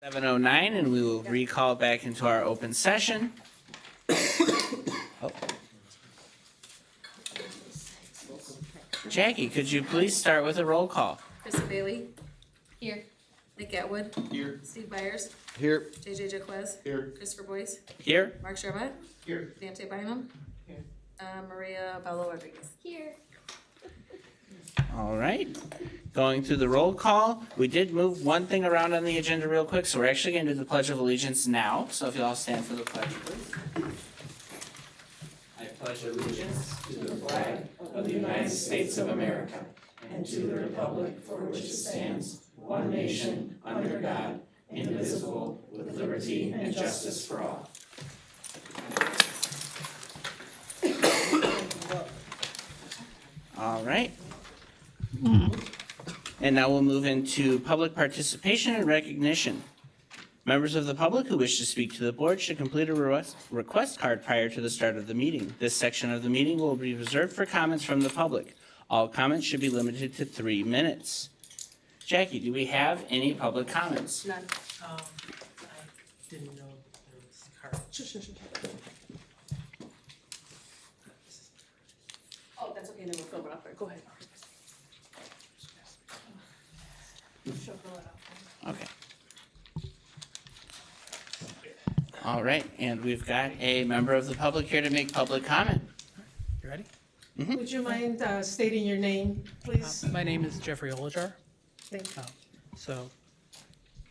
7:09, and we will recall back into our open session. Oh. Jackie, could you please start with a roll call? Krista Bailey. Here. Nick Atwood. Here. Steve Byers. Here. JJ Jaquez. Here. Christopher Boyce. Here? Mark Charbot. Here. Dante Bynum. Here. Maria Bello Rodriguez. Here. All right. Going through the roll call, we did move one thing around on the agenda real quick, so we're actually going to do the Pledge of Allegiance now. So if you all stand for the pledge, please. I pledge allegiance to the flag of the United States of America and to the republic for which it stands, one nation, under God, indivisible, with liberty and justice for all. All right. And now we'll move into public participation and recognition. Members of the public who wish to speak to the board should complete a request card prior to the start of the meeting. This section of the meeting will be reserved for comments from the public. All comments should be limited to 3 minutes. Jackie, do we have any public comments? None. I didn't know there was cards. Oh, that's okay, then we'll fill it up. Go ahead. She'll fill it up. Okay. All right, and we've got a member of the public here to make public comment. You ready? Would you mind stating your name, please? My name is Jeffrey Olajar. Thank you. So,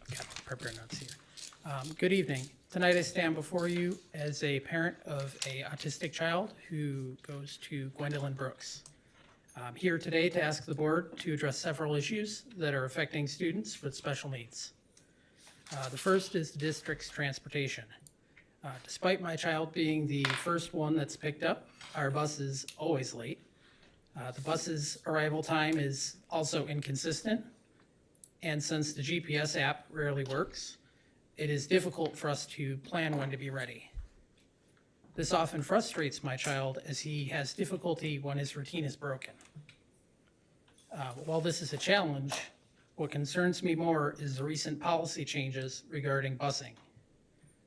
I've got prepared notes here. Good evening. Tonight I stand before you as a parent of a autistic child who goes to Gwendolyn Brooks. I'm here today to ask the board to address several issues that are affecting students with special needs. The first is the district's transportation. Despite my child being the first one that's picked up, our bus is always late. The bus's arrival time is also inconsistent, and since the GPS app rarely works, it is difficult for us to plan when to be ready. This often frustrates my child as he has difficulty when his routine is broken. While this is a challenge, what concerns me more is the recent policy changes regarding busing.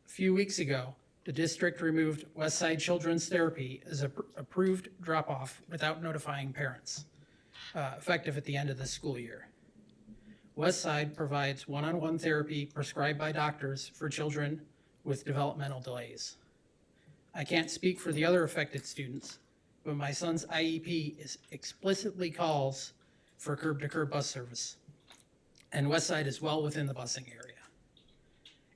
A few weeks ago, the district removed Westside Children's Therapy as an approved drop-off without notifying parents, effective at the end of the school year. Westside provides one-on-one therapy prescribed by doctors for children with developmental delays. I can't speak for the other affected students, but my son's IEP explicitly calls for curb-to-curb bus service, and Westside is well within the busing area.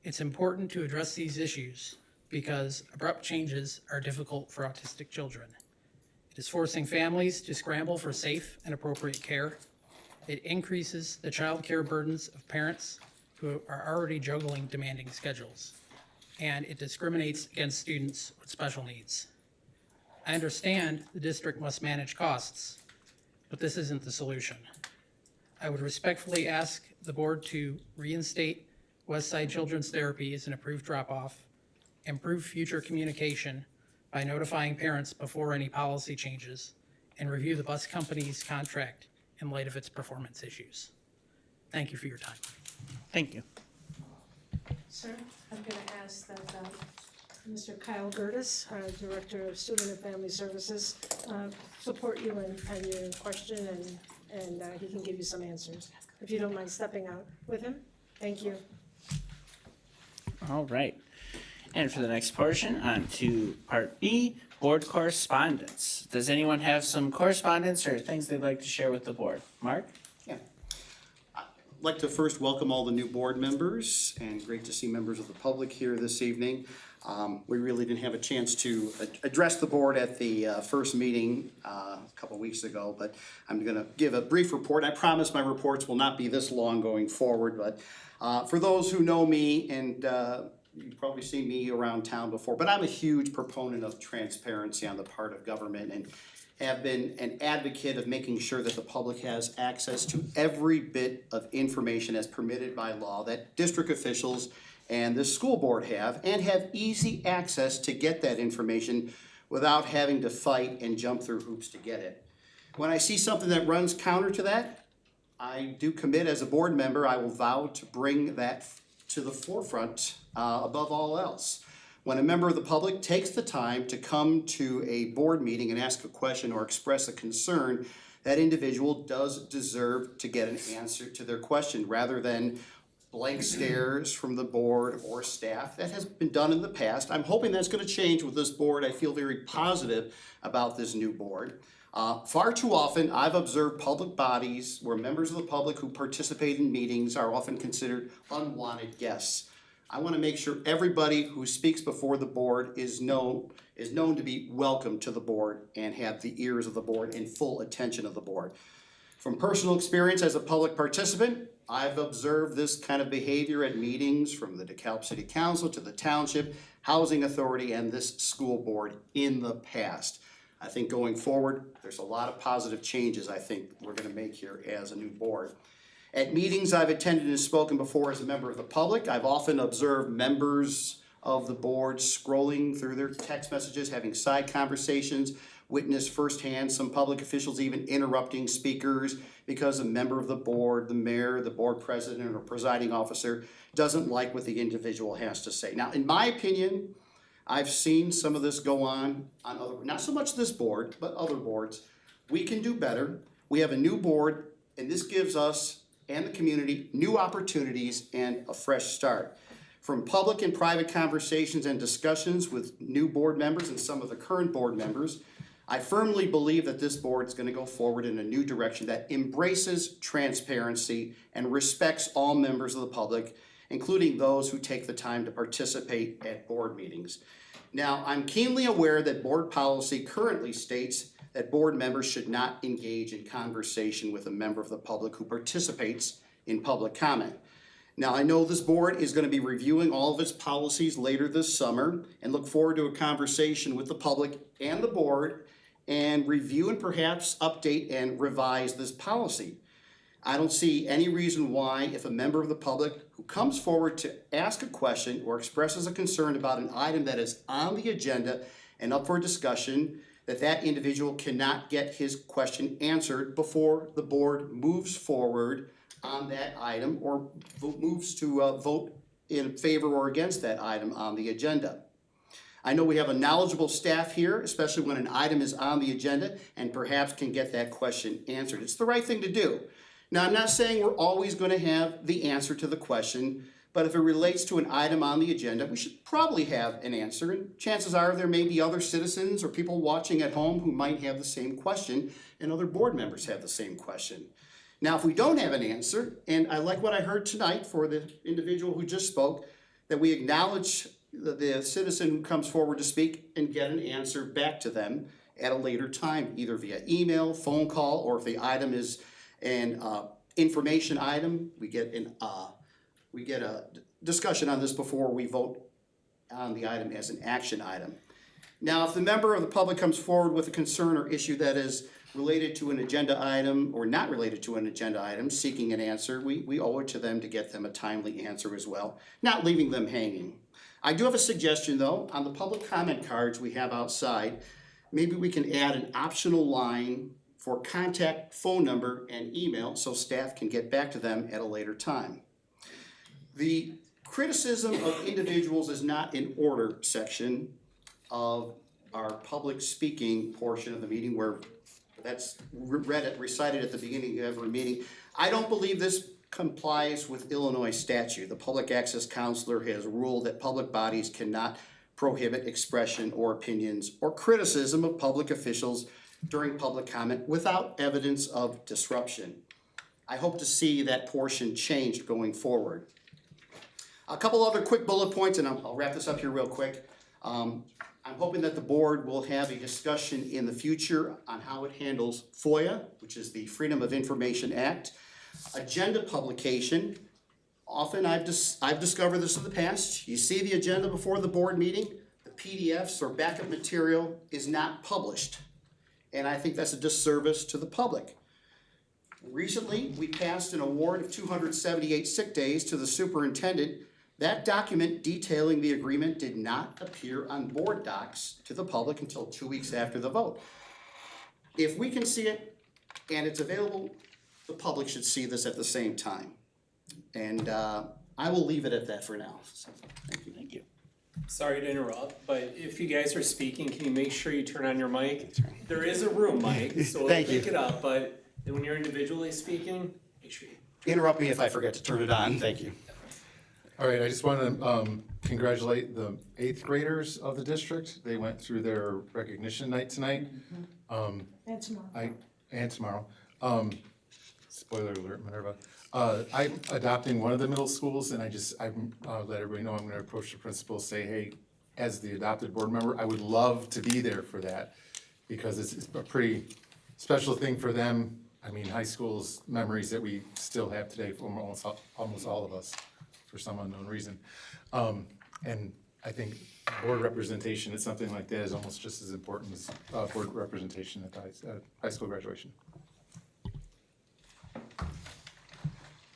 It's important to address these issues because abrupt changes are difficult for autistic children. It is forcing families to scramble for safe and appropriate care. It increases the child care burdens of parents who are already juggling demanding schedules, and it discriminates against students with special needs. I understand the district must manage costs, but this isn't the solution. I would respectfully ask the board to reinstate Westside Children's Therapy as an approved drop-off, improve future communication by notifying parents before any policy changes, and review the bus company's contract in light of its performance issues. Thank you for your time. Thank you. Sir, I'm going to ask that Mr. Kyle Gertis, our Director of Student and Family Services, support you in your question, and he can give you some answers. If you don't mind stepping out with him. Thank you. All right. And for the next portion, on to Part B, board correspondence. Does anyone have some correspondence or things they'd like to share with the board? Mark? Yeah. I'd like to first welcome all the new board members, and great to see members of the public here this evening. We really didn't have a chance to address the board at the first meeting a couple weeks ago, but I'm going to give a brief report. I promise my reports will not be this long going forward, but for those who know me, and you've probably seen me around town before, but I'm a huge proponent of transparency on the part of government and have been an advocate of making sure that the public has access to every bit of information as permitted by law that district officials and the school board have, and have easy access to get that information without having to fight and jump through hoops to get it. When I see something that runs counter to that, I do commit as a board member, I will vow to bring that to the forefront above all else. When a member of the public takes the time to come to a board meeting and ask a question or express a concern, that individual does deserve to get an answer to their question rather than blank stares from the board or staff. That has been done in the past. I'm hoping that's going to change with this board. I feel very positive about this new board. Far too often, I've observed public bodies where members of the public who participate in meetings are often considered unwanted guests. I want to make sure everybody who speaks before the board is known to be welcome to the board and have the ears of the board and full attention of the board. From personal experience as a public participant, I've observed this kind of behavior at meetings from the DeKalb City Council to the Township Housing Authority and this school board in the past. I think going forward, there's a lot of positive changes I think we're going to make here as a new board. At meetings I've attended and spoken before as a member of the public, I've often observed members of the board scrolling through their text messages, having side conversations, witnessed firsthand some public officials even interrupting speakers because a member of the board, the mayor, the board president, or presiding officer doesn't like what the individual has to say. Now, in my opinion, I've seen some of this go on other, not so much this board, but other boards. We can do better. We have a new board, and this gives us and the community new opportunities and a fresh start. From public and private conversations and discussions with new board members and some of the current board members, I firmly believe that this board is going to go forward in a new direction that embraces transparency and respects all members of the public, including those who take the time to participate at board meetings. Now, I'm keenly aware that board policy currently states that board members should not engage in conversation with a member of the public who participates in public comment. Now, I know this board is going to be reviewing all of its policies later this summer and look forward to a conversation with the public and the board and review and perhaps update and revise this policy. I don't see any reason why, if a member of the public who comes forward to ask a question or expresses a concern about an item that is on the agenda and up for discussion, that individual cannot get his question answered before the board moves forward on that item or moves to vote in favor or against that item on the agenda. I know we have a knowledgeable staff here, especially when an item is on the agenda, and perhaps can get that question answered. It's the right thing to do. Now, I'm not saying we're always going to have the answer to the question, but if it relates to an item on the agenda, we should probably have an answer, and chances are there may be other citizens or people watching at home who might have the same question, and other board members have the same question. Now, if we don't have an answer, and I like what I heard tonight for the individual who just spoke, that we acknowledge the citizen who comes forward to speak and get an answer back to them at a later time, either via email, phone call, or if the item is an information item, we get a discussion on this before we vote on the item as an action item. Now, if the member of the public comes forward with a concern or issue that is related to an agenda item or not related to an agenda item, seeking an answer, we owe it to them to get them a timely answer as well, not leaving them hanging. I do have a suggestion though, on the public comment cards we have outside, maybe we can add an optional line for contact phone number and email so staff can get back to them at a later time. The criticism of individuals is not in order section of our public speaking portion of the meeting where that's recited at the beginning of every meeting. I don't believe this complies with Illinois statute. The Public Access Counselor has ruled that public bodies cannot prohibit expression or opinions or criticism of public officials during public comment without evidence of disruption. I hope to see that portion changed going forward. A couple other quick bullet points, and I'll wrap this up here real quick. I'm hoping that the board will have a discussion in the future on how it handles FOIA, which is the Freedom of Information Act. Agenda publication. Often I've discovered this in the past. You see the agenda before the board meeting, the PDFs or backup material is not published. And I think that's a disservice to the public. Recently, we passed an award of 278 sick days to the superintendent. That document detailing the agreement did not appear on board docs to the public until 2 weeks after the vote. If we can see it and it's available, the public should see this at the same time. And I will leave it at that for now. So, thank you. Thank you. Sorry to interrupt, but if you guys are speaking, can you make sure you turn on your mic? There is a room mic, so we'll Thank pick you. it up, but when you're individually speaking, make sure you. Interrupt me if I forget to turn it on. Thank you. All right, I just want to congratulate the 8th graders of the district. They went through their recognition night tonight. And tomorrow. And tomorrow. Spoiler alert, Minerva. I'm adopting one of the middle schools, and I let everybody know I'm gonna approach the principal, say, hey, as the adopted board member, I would love to be there for that, because it's a pretty special thing for them. I mean, high school's memories that we still have today for almost all of us, for some unknown reason. And I think board representation at something like that is almost just as important as board representation at high school graduation.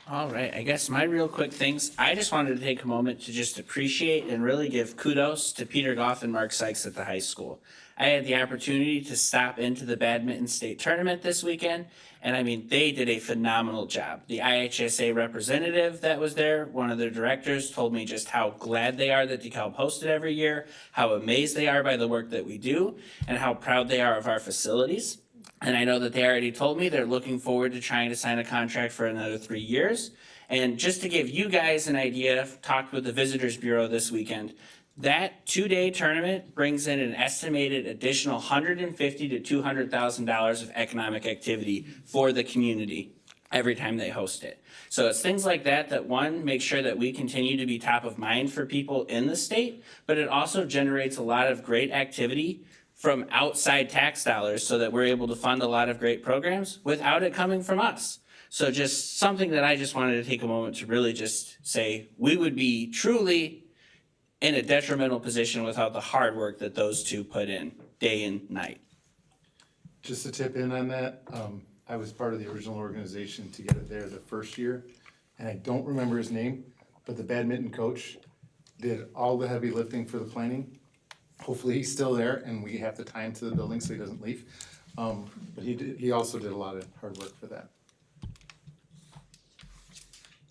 All right, I guess my real quick things, I just wanted to take a moment to just appreciate and really give kudos to Peter Goff and Mark Sykes at the high school. I had the opportunity to stop into the badminton state tournament this weekend, and I mean, they did a phenomenal job. The IHSA representative that was there, one of their directors, told me just how glad they are that DeKalb hosted every year, how amazed they are by the work that we do, and how proud they are of our facilities. And I know that they already told me they're looking forward to trying to sign a contract for another 3 years. And just to give you guys an idea, I've talked with the Visitors Bureau this weekend. That 2-day tournament brings in an estimated additional $150,000 to $200,000 of economic activity for the community every time they host it. So it's things like that that, one, make sure that we continue to be top of mind for people in the state, but it also generates a lot of great activity from outside tax dollars so that we're able to fund a lot of great programs without it coming from us. So just something that I just wanted to take a moment to really just say, we would be truly in a detrimental position without the hard work that those two put in, day and night. Just to tip in on that, I was part of the original organization to get it there the first year, and I don't remember his name, but the badminton coach did all the heavy lifting for the planning. Hopefully he's still there and we have to tie him to the building so he doesn't leave. But he also did a lot of hard work for that.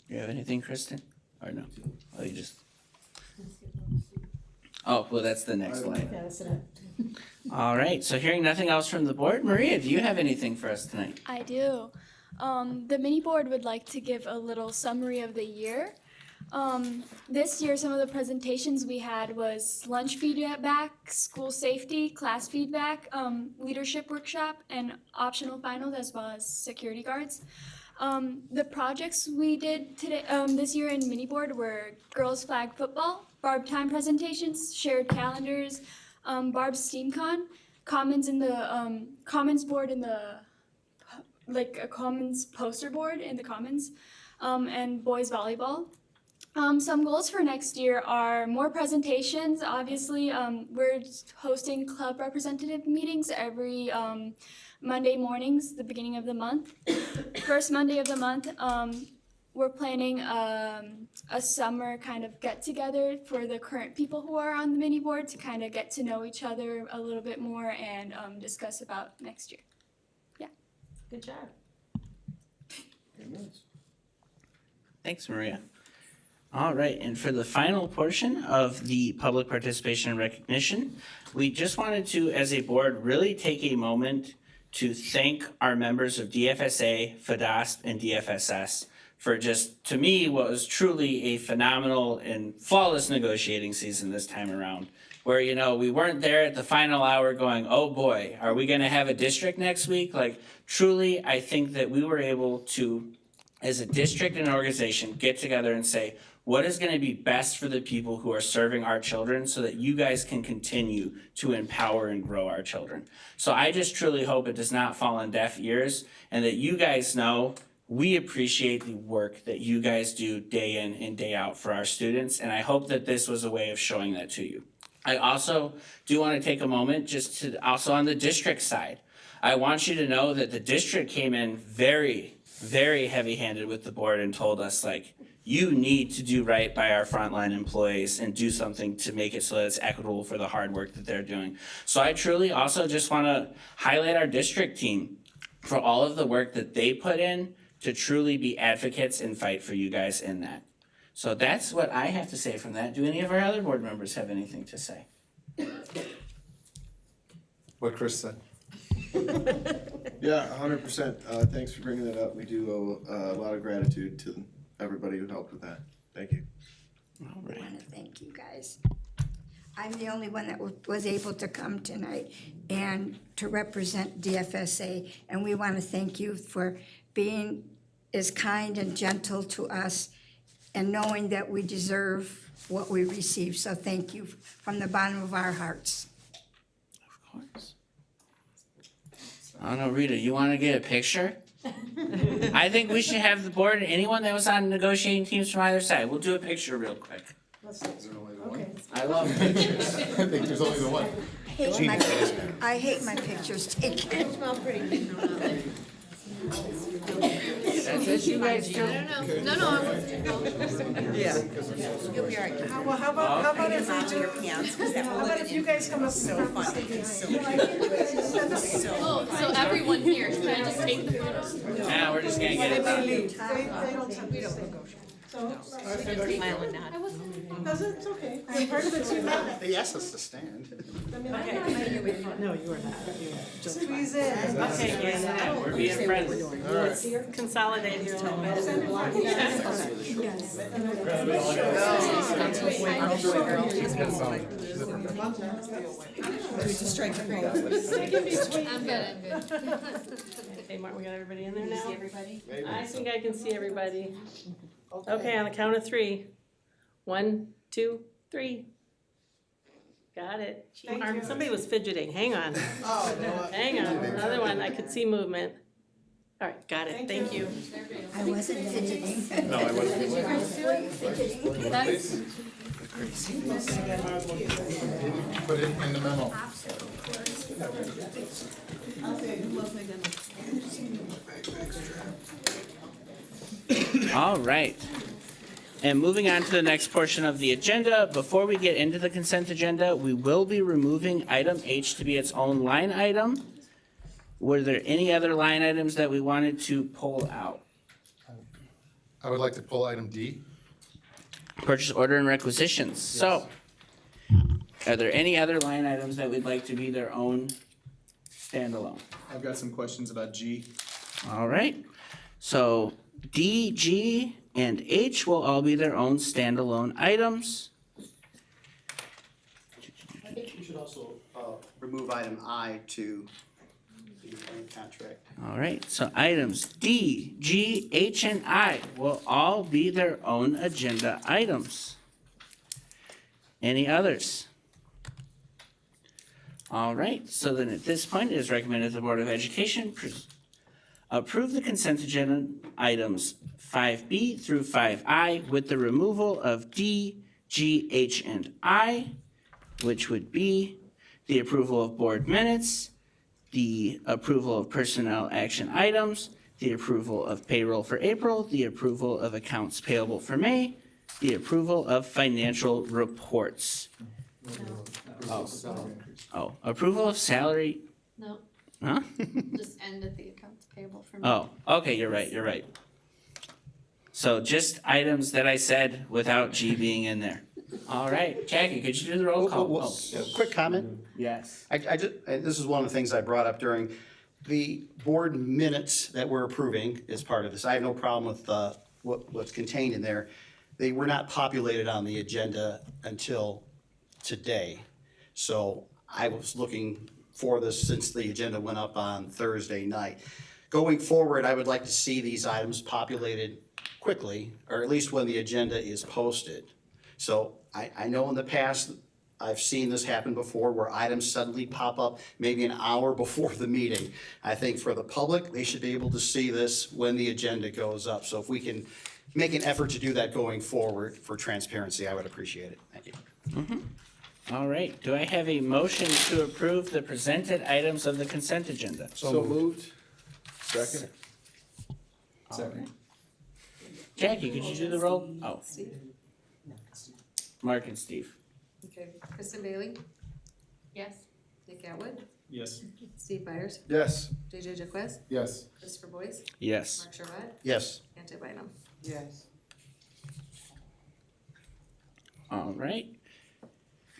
You have anything, Kristen? Or no? Oh, you just. Oh, well, that's the next line. Yeah, that's it. All right, so hearing nothing else from the board, Maria, do you have anything for us tonight? I do. The mini board would like to give a little summary of the year. This year, some of the presentations we had was lunch feedback, school safety, class feedback, leadership workshop, and optional finals, as well as security guards. The projects we did today, this year in mini board were girls flag football, Barb time presentations, shared calendars, Barb's SteamCon, commons in the commons board in the like a commons poster board in the commons, and boys volleyball. Some goals for next year are more presentations. Obviously, we're hosting club representative meetings every Monday mornings, the beginning of the month. First Monday of the month, we're planning a summer kind of get together for the current people who are on the mini board to kind of get to know each other a little bit more and discuss about next year. Good job. Thanks, Maria. All right, and for the final portion of the public participation and recognition, we just wanted to, as a board, really take a moment to thank our members of DFSA, FDOSP, and DFSS for just, to me, what was truly a phenomenal and flawless negotiating season this time around. Where, you know, we weren't there at the final hour going, oh boy, are we gonna have a district next week? Like, truly, I think that we were able to, as a district and organization, get together and say, what is gonna be best for the people who are serving our children so that you guys can continue to empower and grow our children. So I just truly hope it does not fall on deaf ears and that you guys know we appreciate the work that you guys do day in and day out for our students, and I hope that this was a way of showing that to you. I also do want to take a moment just to, also on the district side, I want you to know that the district came in very, very heavy-handed with the board and told us, like, you need to do right by our frontline employees and do something to make it so that it's equitable for the hard work that they're doing. So I truly also just want to highlight our district team for all of the work that they put in to truly be advocates and fight for you guys in that. So that's what I have to say from that. Do any of our other board members have anything to say? What Chris said. Yeah, 100%. Thanks for bringing that up. We do owe a lot of gratitude to everybody who helped with that. Thank you. All I right. want to thank you guys. I'm the only one that was able to come tonight and to represent DFSA, and we want to thank you for being as kind and gentle to us and knowing that we deserve what we receive. So thank you from the bottom of our hearts. Of course. I don't know, Rita, you want to get a picture? I think we should have the board, anyone that was on negotiating teams from either side, we'll do a picture real quick. Okay. I love pictures. I think there's only the one. I hate my pictures taken. That's it, you guys do. No. Yeah. You'll be all right. How about if we do, how about if you guys come up so funny, Oh, so everyone here, can I just take the photos? Now, we're just gonna get it done. They don't tend to negotiate. So, Smile and nod. does it? It's okay. We're part of the team. They asked us to stand. I mean, no, you are not. Squeeze in. okay, yeah, We're being friends. consolidate here a little bit. I'm good. Okay, Mark, we got everybody in there now? See everybody? I think I can see everybody. Okay, on the count of three. 1, 2, 3. Got it. Somebody was fidgeting, hang on. Hang on, another one, I could see movement. All right, got it, thank you. I wasn't fidgeting. No, I wasn't. That's, Put it in the memo. All right. And moving on to the next portion of the agenda, before we get into the consent agenda, we will be removing item H to be its own line item. Were there any other line items that we wanted to pull out? I would like to pull item D. Purchase order and requisitions. So, are there any other line items that we'd like to be their own standalone? I've got some questions about G. All right. So D, G, and H will all be their own standalone items. I think we should also remove item I to the employment contract. All right, so items D, G, H, and I will all be their own agenda items. Any others? All right, so then at this point, it is recommended the Board of Education approve the consent agenda items 5B through 5I with the removal of D, G, H, and I, which would be the approval of board minutes, the approval of personnel action items, the approval of payroll for April, the approval of accounts payable for May, the approval of financial reports. Oh, approval of salary, no, huh? just end at the accounts payable for me. Oh, okay, you're right. So just items that I said without G being in there. All right, Jackie, could you do the roll call? Oh, Quick comment. yes. I just, and this is one of the things I brought up during the board minutes that we're approving as part of this. I have no problem with what's contained in there. They were not populated on the agenda until today. So I was looking for this since the agenda went up on Thursday night. Going forward, I would like to see these items populated quickly, or at least when the agenda is posted. So I know in the past, I've seen this happen before where items suddenly pop up maybe an hour before the meeting. I think for the public, they should be able to see this when the agenda goes up. So if we can make an effort to do that going forward for transparency, I would appreciate it. Thank you. All right, do I have a motion to approve the presented items of the consent agenda? So moved. Second. Second. Jackie, could you do the roll? Oh, Mark and Steve. Okay, Kristen Bailey? Yes. Nick Atwood? Yes. Steve Byers? Yes. JJ Jaquez? Yes. Christopher Boyce? Yes. Mark Sherrod? Yes. Ante Bynum? Yes. All right.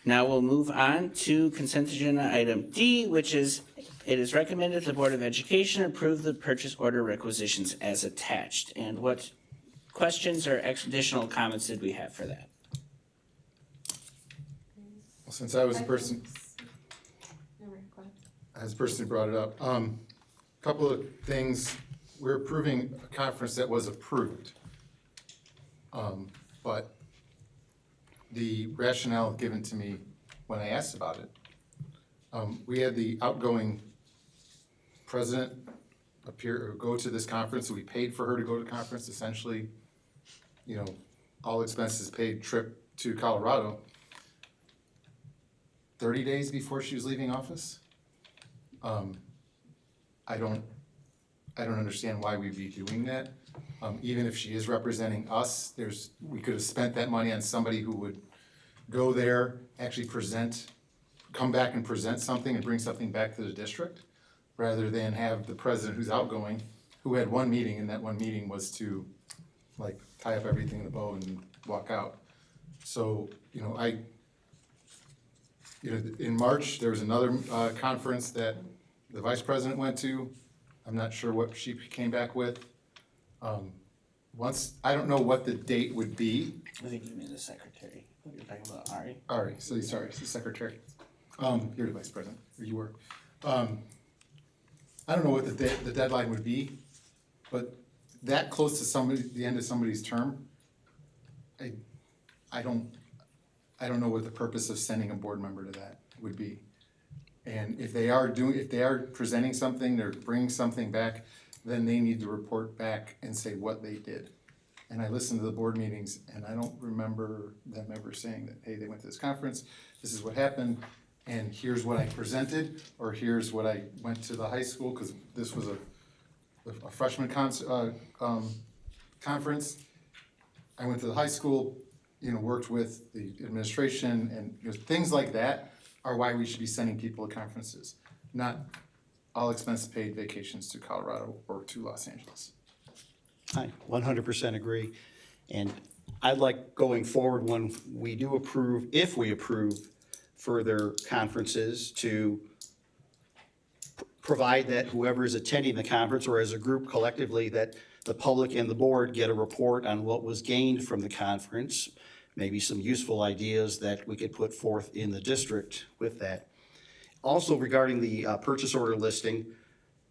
Now we'll move on to consent agenda item D, which is, it is recommended the Board of Education approve the purchase order requisitions as attached. And what questions or additional comments did we have for that? Well, since I was the person, as the person who brought it up, couple of things. We're approving a conference that was approved. But the rationale given to me when I asked about it, we had the outgoing president appear, or go to this conference, so we paid for her to go to the conference, essentially, you know, all expenses paid trip to Colorado. 30 days before she was leaving office? I don't understand why we'd be doing that. Even if she is representing us, we could have spent that money on somebody who would go there, actually come back and present something and bring something back to the district, rather than have the president who's outgoing, who had one meeting, and that one meeting was to like tie up everything in a bow and walk out. So, in March, there was another conference that the vice president went to. I'm not sure what she came back with. I don't know what the date would be. I think you mean the secretary. You're talking about Ari. Ari, so sorry, it's the secretary. You're the vice president, or you were. I don't know what the deadline would be, but that close to the end of somebody's term, I don't know what the purpose of sending a board member to that would be. And if they are presenting something, they're bringing something back, then they need to report back and say what they did. And I listened to the board meetings, and I don't remember them ever saying that, hey, they went to this conference, this is what happened, and here's what I presented, or here's what I went to the high school, because this was a freshman conference. I went to the high school, worked with the administration, and things like that are why we should be sending people to conferences, not all expense paid vacations to Colorado or to Los Angeles. I 100% agree. And I'd like going forward when we do approve, if we approve further conferences, to provide that whoever is attending the conference or as a group collectively, that the public and the board get a report on what was gained from the conference, maybe some useful ideas that we could put forth in the district with that. Also regarding the purchase order listing,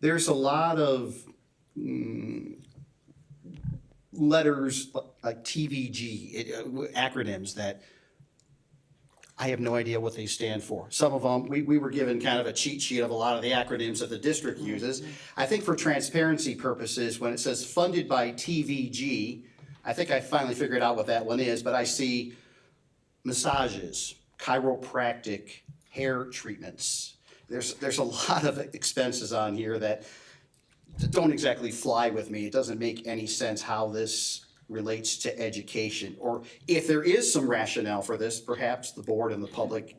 there's a lot of letters like TVG, acronyms that I have no idea what they stand for. Some of them, we were given kind of a cheat sheet of a lot of the acronyms that the district uses. I think for transparency purposes, when it says funded by TVG, I think I finally figured out what that one is, but I see massages, chiropractic, hair treatments. There's a lot of expenses on here that don't exactly fly with me. It doesn't make any sense how this relates to education. Or if there is some rationale for this, perhaps the board and the public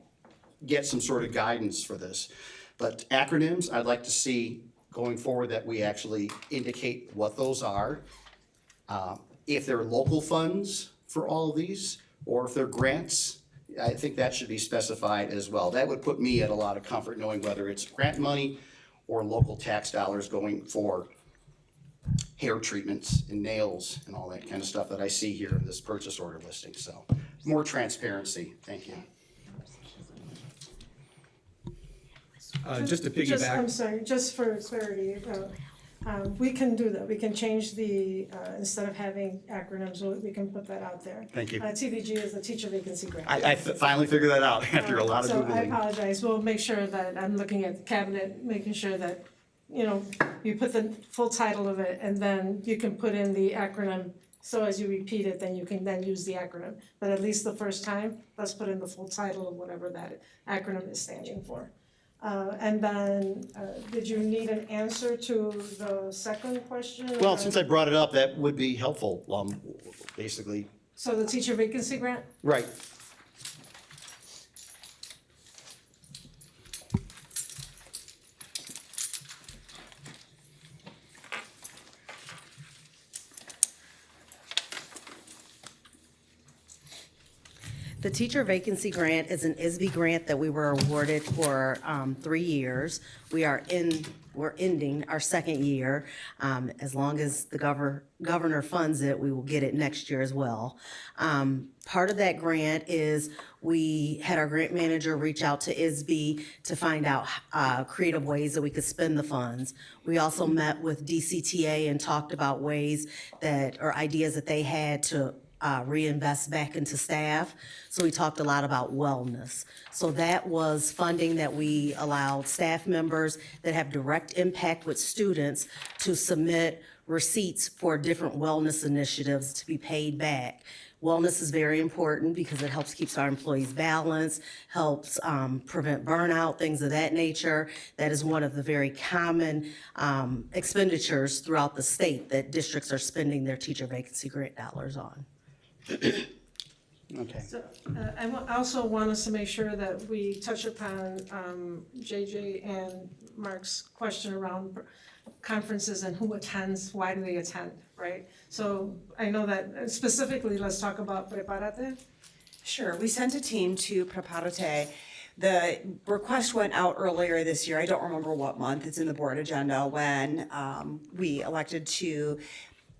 get some sort of guidance for this. But acronyms, I'd like to see going forward that we actually indicate what those are. If they're local funds for all of these, or if they're grants, I think that should be specified as well. That would put me at a lot of comfort knowing whether it's grant money or local tax dollars going for hair treatments and nails and all that kind of stuff that I see here in this purchase order listing. So more transparency. Thank you. Just to I'm piggyback, sorry, just for clarity, we can do that. We can change instead of having acronyms, we can put that out there. Thank you. TVG is the teacher vacancy grant. I finally figured that out after a lot of So I Googling. apologize. We'll make sure that, I'm looking at the cabinet, making sure that, you put the full title of it, and then you can put in the acronym. So as you repeat it, then you can then use the acronym. But at least the first time, let's put in the full title of whatever that acronym is standing for. And then, did you need an answer to the second question? Well, since I brought it up, that would be helpful, basically. So the teacher vacancy grant? Right. The teacher vacancy grant is an ISB grant that we were awarded for 3 years. We're ending our second year. As long as the governor funds it, we will get it next year as well. Part of that grant is we had our grant manager reach out to ISB to find out creative ways that we could spend the funds. We also met with DCTA and talked about ways that, or ideas that they had to reinvest back into staff. So we talked a lot about wellness. So that was funding that we allowed staff members that have direct impact with students to submit receipts for different wellness initiatives to be paid back. Wellness is very important because it helps keeps our employees balanced, helps prevent burnout, things of that nature. That is one of the very common expenditures throughout the state that districts are spending their teacher vacancy grant dollars on. Okay. So, I also want us to make sure that we touch upon JJ and Mark's question around conferences and who attends, why do they attend, right? So I know that specifically, let's talk about Preparate. Sure, we sent a team to Preparate. The request went out earlier this year, I don't remember what month, it's in the board agenda, when we elected to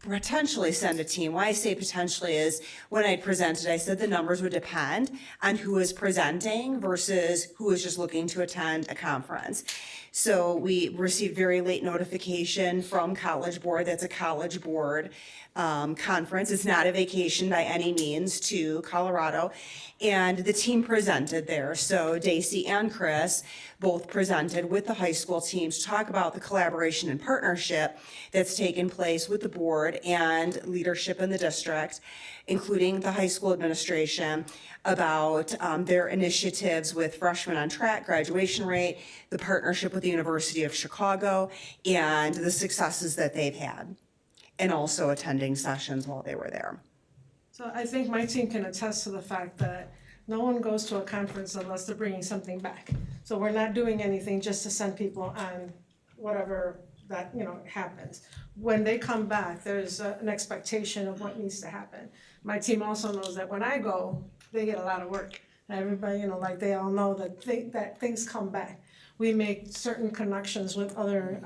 potentially send a team. Why I say potentially is when I presented, I said the numbers would depend on who is presenting versus who is just looking to attend a conference. So we received very late notification from College Board. That's a College Board conference. It's not a vacation by any means to Colorado. And the team presented there. So Daisy and Chris both presented with the high school team to talk about the collaboration and partnership that's taken place with the board and leadership in the district, including the high school administration, about their initiatives with Freshmen on Track, graduation rate, the partnership with the University of Chicago, and the successes that they've had, and also attending sessions while they were there. So I think my team can attest to the fact that no one goes to a conference unless they're bringing something back. So we're not doing anything just to send people on whatever that, happens. When they come back, there's an expectation of what needs to happen. My team also knows that when I go, they get a lot of work. Everybody, like they all know that things come back. We make certain connections with other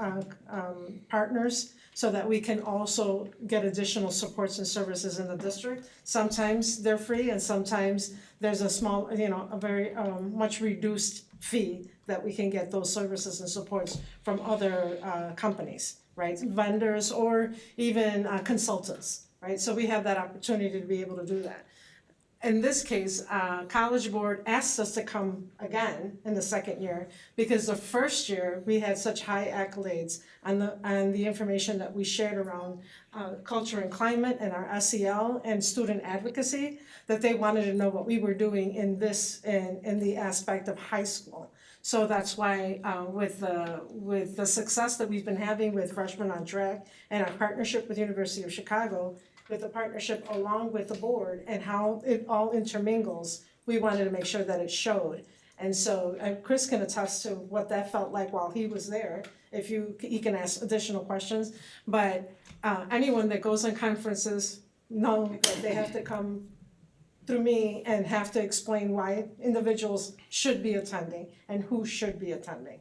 partners so that we can also get additional supports and services in the district. Sometimes they're free and sometimes there's a small, a very much reduced fee that we can get those services and supports from other companies, right? Vendors or even consultants, right? So we have that opportunity to be able to do that. In this case, College Board asked us to come again in the second year because the first year we had such high accolades on the information that we shared around culture and climate and our SEL and student advocacy, that they wanted to know what we were doing in the aspect of high school. So that's why with the success that we've been having with Freshmen on Track and our partnership with the University of Chicago, with the partnership along with the board and how it all intermingles, we wanted to make sure that it showed. And so Chris can attest to what that felt like while he was there, if he can ask additional questions. But anyone that goes on conferences know that they have to come through me and have to explain why individuals should be attending and who should be attending.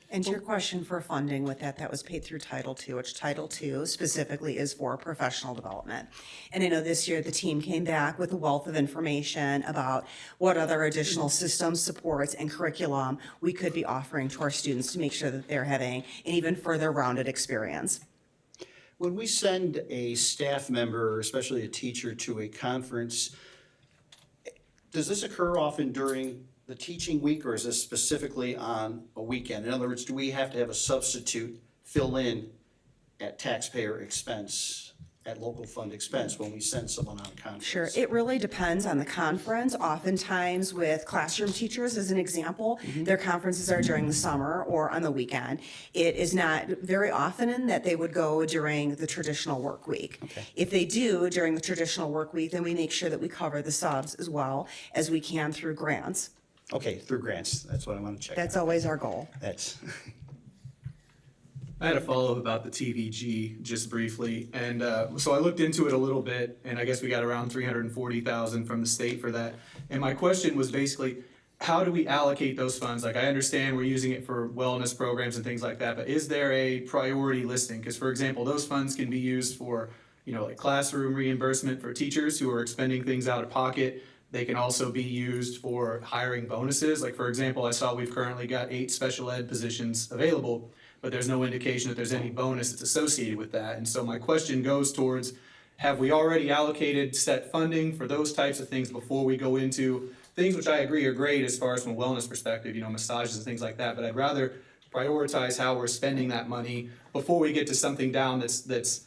And to your question for funding with that was paid through Title II, which Title II specifically is for professional development. And I know this year the team came back with a wealth of information about what other additional systems, supports, and curriculum we could be offering to our students to make sure that they're having an even further rounded experience. When we send a staff member, especially a teacher, to a conference, does this occur often during the teaching week, or is this specifically on a weekend? In other words, do we have to have a substitute fill in at taxpayer expense, at local fund expense when we send someone on a conference? Sure, it really depends on the conference. Oftentimes with classroom teachers, as an example, their conferences are during the summer or on the weekend. It is not very often that they would go during the traditional work week. Okay. If they do during the traditional work week, then we make sure that we cover the subs as well as we can through grants. Okay, through grants, that's what I want to check. That's always our goal. That's, I had a follow-up about the TVG just briefly, and so I looked into it a little bit, and I guess we got around 340,000 from the state for that. And my question was basically, how do we allocate those funds? Like, I understand we're using it for wellness programs and things like that, but is there a priority listing? Because, for example, those funds can be used for, like classroom reimbursement for teachers who are expending things out of pocket. They can also be used for hiring bonuses. Like, for example, I saw we've currently got 8 special ed positions available, but there's no indication that there's any bonus that's associated with that. And so my question goes towards, have we already allocated set funding for those types of things before we go into things which I agree are great as far as from a wellness perspective, massages and things like that, but I'd rather prioritize how we're spending that money before we get to something down that's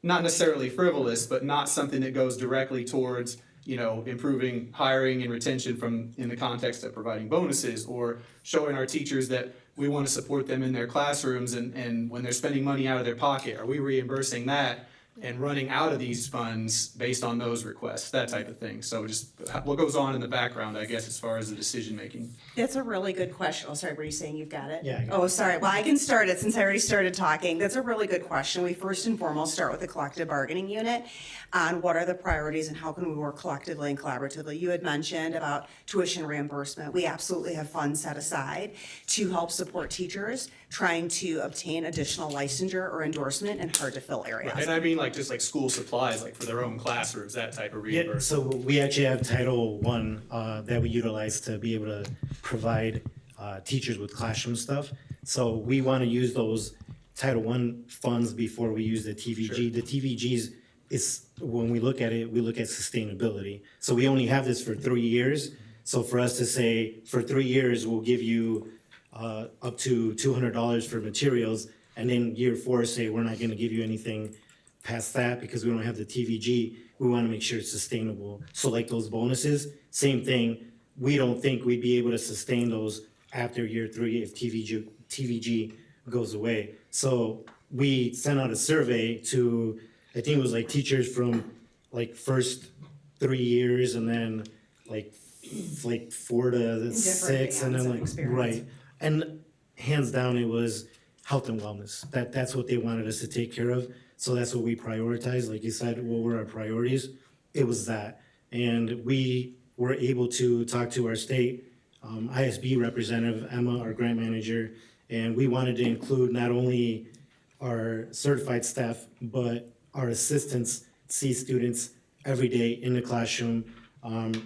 not necessarily frivolous, but not something that goes directly towards, improving hiring and retention in the context of providing bonuses, or showing our teachers that we want to support them in their classrooms, and when they're spending money out of their pocket, are we reimbursing that and running out of these funds based on those requests, that type of thing. So just what goes on in the background, I guess, as far as the decision making. That's a really good question. Oh, sorry, were you saying you've got it? Yeah, I got Oh, sorry. Well, I can start it since I already started talking. That's a really good question. We first and foremost start with the collective bargaining unit on what are the priorities and how can we work collectively and collaboratively. You had mentioned about tuition reimbursement. We absolutely have funds set aside to help support teachers trying to obtain additional licensure or endorsement in hard to fill areas. And I mean just like school supplies, like for their own classrooms, that type of reimbursement. So we actually have Title I that we utilize to be able to provide teachers with classroom stuff. So we want to use those Title I funds before we use the TVG. Sure. The TVGs is, when we look at it, we look at sustainability. So we only have this for 3 years. So for us to say, for 3 years, we'll give you up to $200 for materials, and then year 4 say, we're not going to give you anything past that because we don't have the TVG. We want to make sure it's sustainable. So like those bonuses, same thing. We don't think we'd be able to sustain those after year 3 if TVG goes away. So we sent out a survey to, I think it was like teachers from like first 3 years and then like 4 to 6 and then like, right. And hands down, it was health and wellness. That's what they wanted us to take care of. So that's what we prioritized. Like you said, what were our priorities? It was that. And we were able to talk to our state ISB representative, Emma, our grant manager, and we wanted to include not only our certified staff, but our assistants see students every day in the classroom.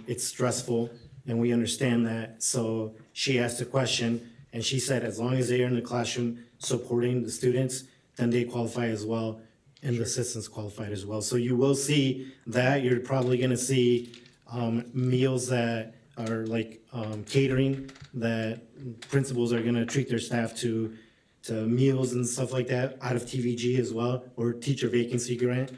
It's stressful, and we understand that. So she asked a question, and she said as long as they are in the classroom supporting the students, then they qualify as well, and the assistants qualified as well. So you will see that. You're probably gonna see meals that are like catering, that principals are gonna treat their staff to meals and stuff like that out of TVG as well, or teacher vacancy grant.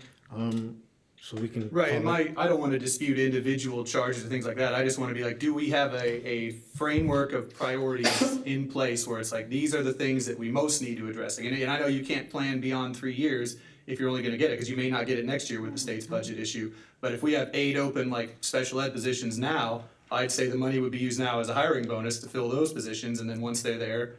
So we can. Right, and I don't want to dispute individual charges and things like that. I just want to be like, do we have a framework of priorities in place where it's like, these are the things that we most need to address? And I know you can't plan beyond 3 years if you're only going to get it, because you may not get it next year with the state's budget issue. But if we have 8 open like special ed positions now, I'd say the money would be used now as a hiring bonus to fill those positions, and then once they're there,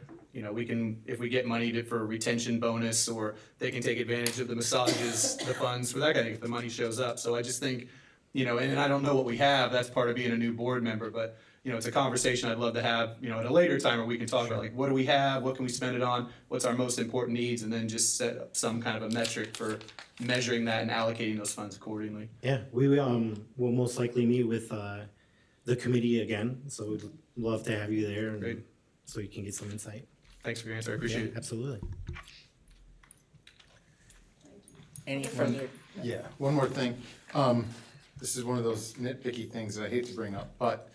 we can, if we get money for a retention bonus, or they can take advantage of the massages, the funds for that kind of thing, if the money shows up. So I just think, and I don't know what we have, that's part of being a new board member, but, it's a conversation I'd love to have, at a later time where we can talk about like, what do we have, what can we spend it on, what's our most important needs, and then just set up some kind of a metric for measuring that and allocating those funds accordingly. Yeah, we will most likely meet with the committee again, so we'd love to have you there, and Great. so you can get some insight. Thanks for your answer, I appreciate it. Absolutely. Any further? Yeah, one more thing. This is one of those nitpicky things that I hate to bring up, but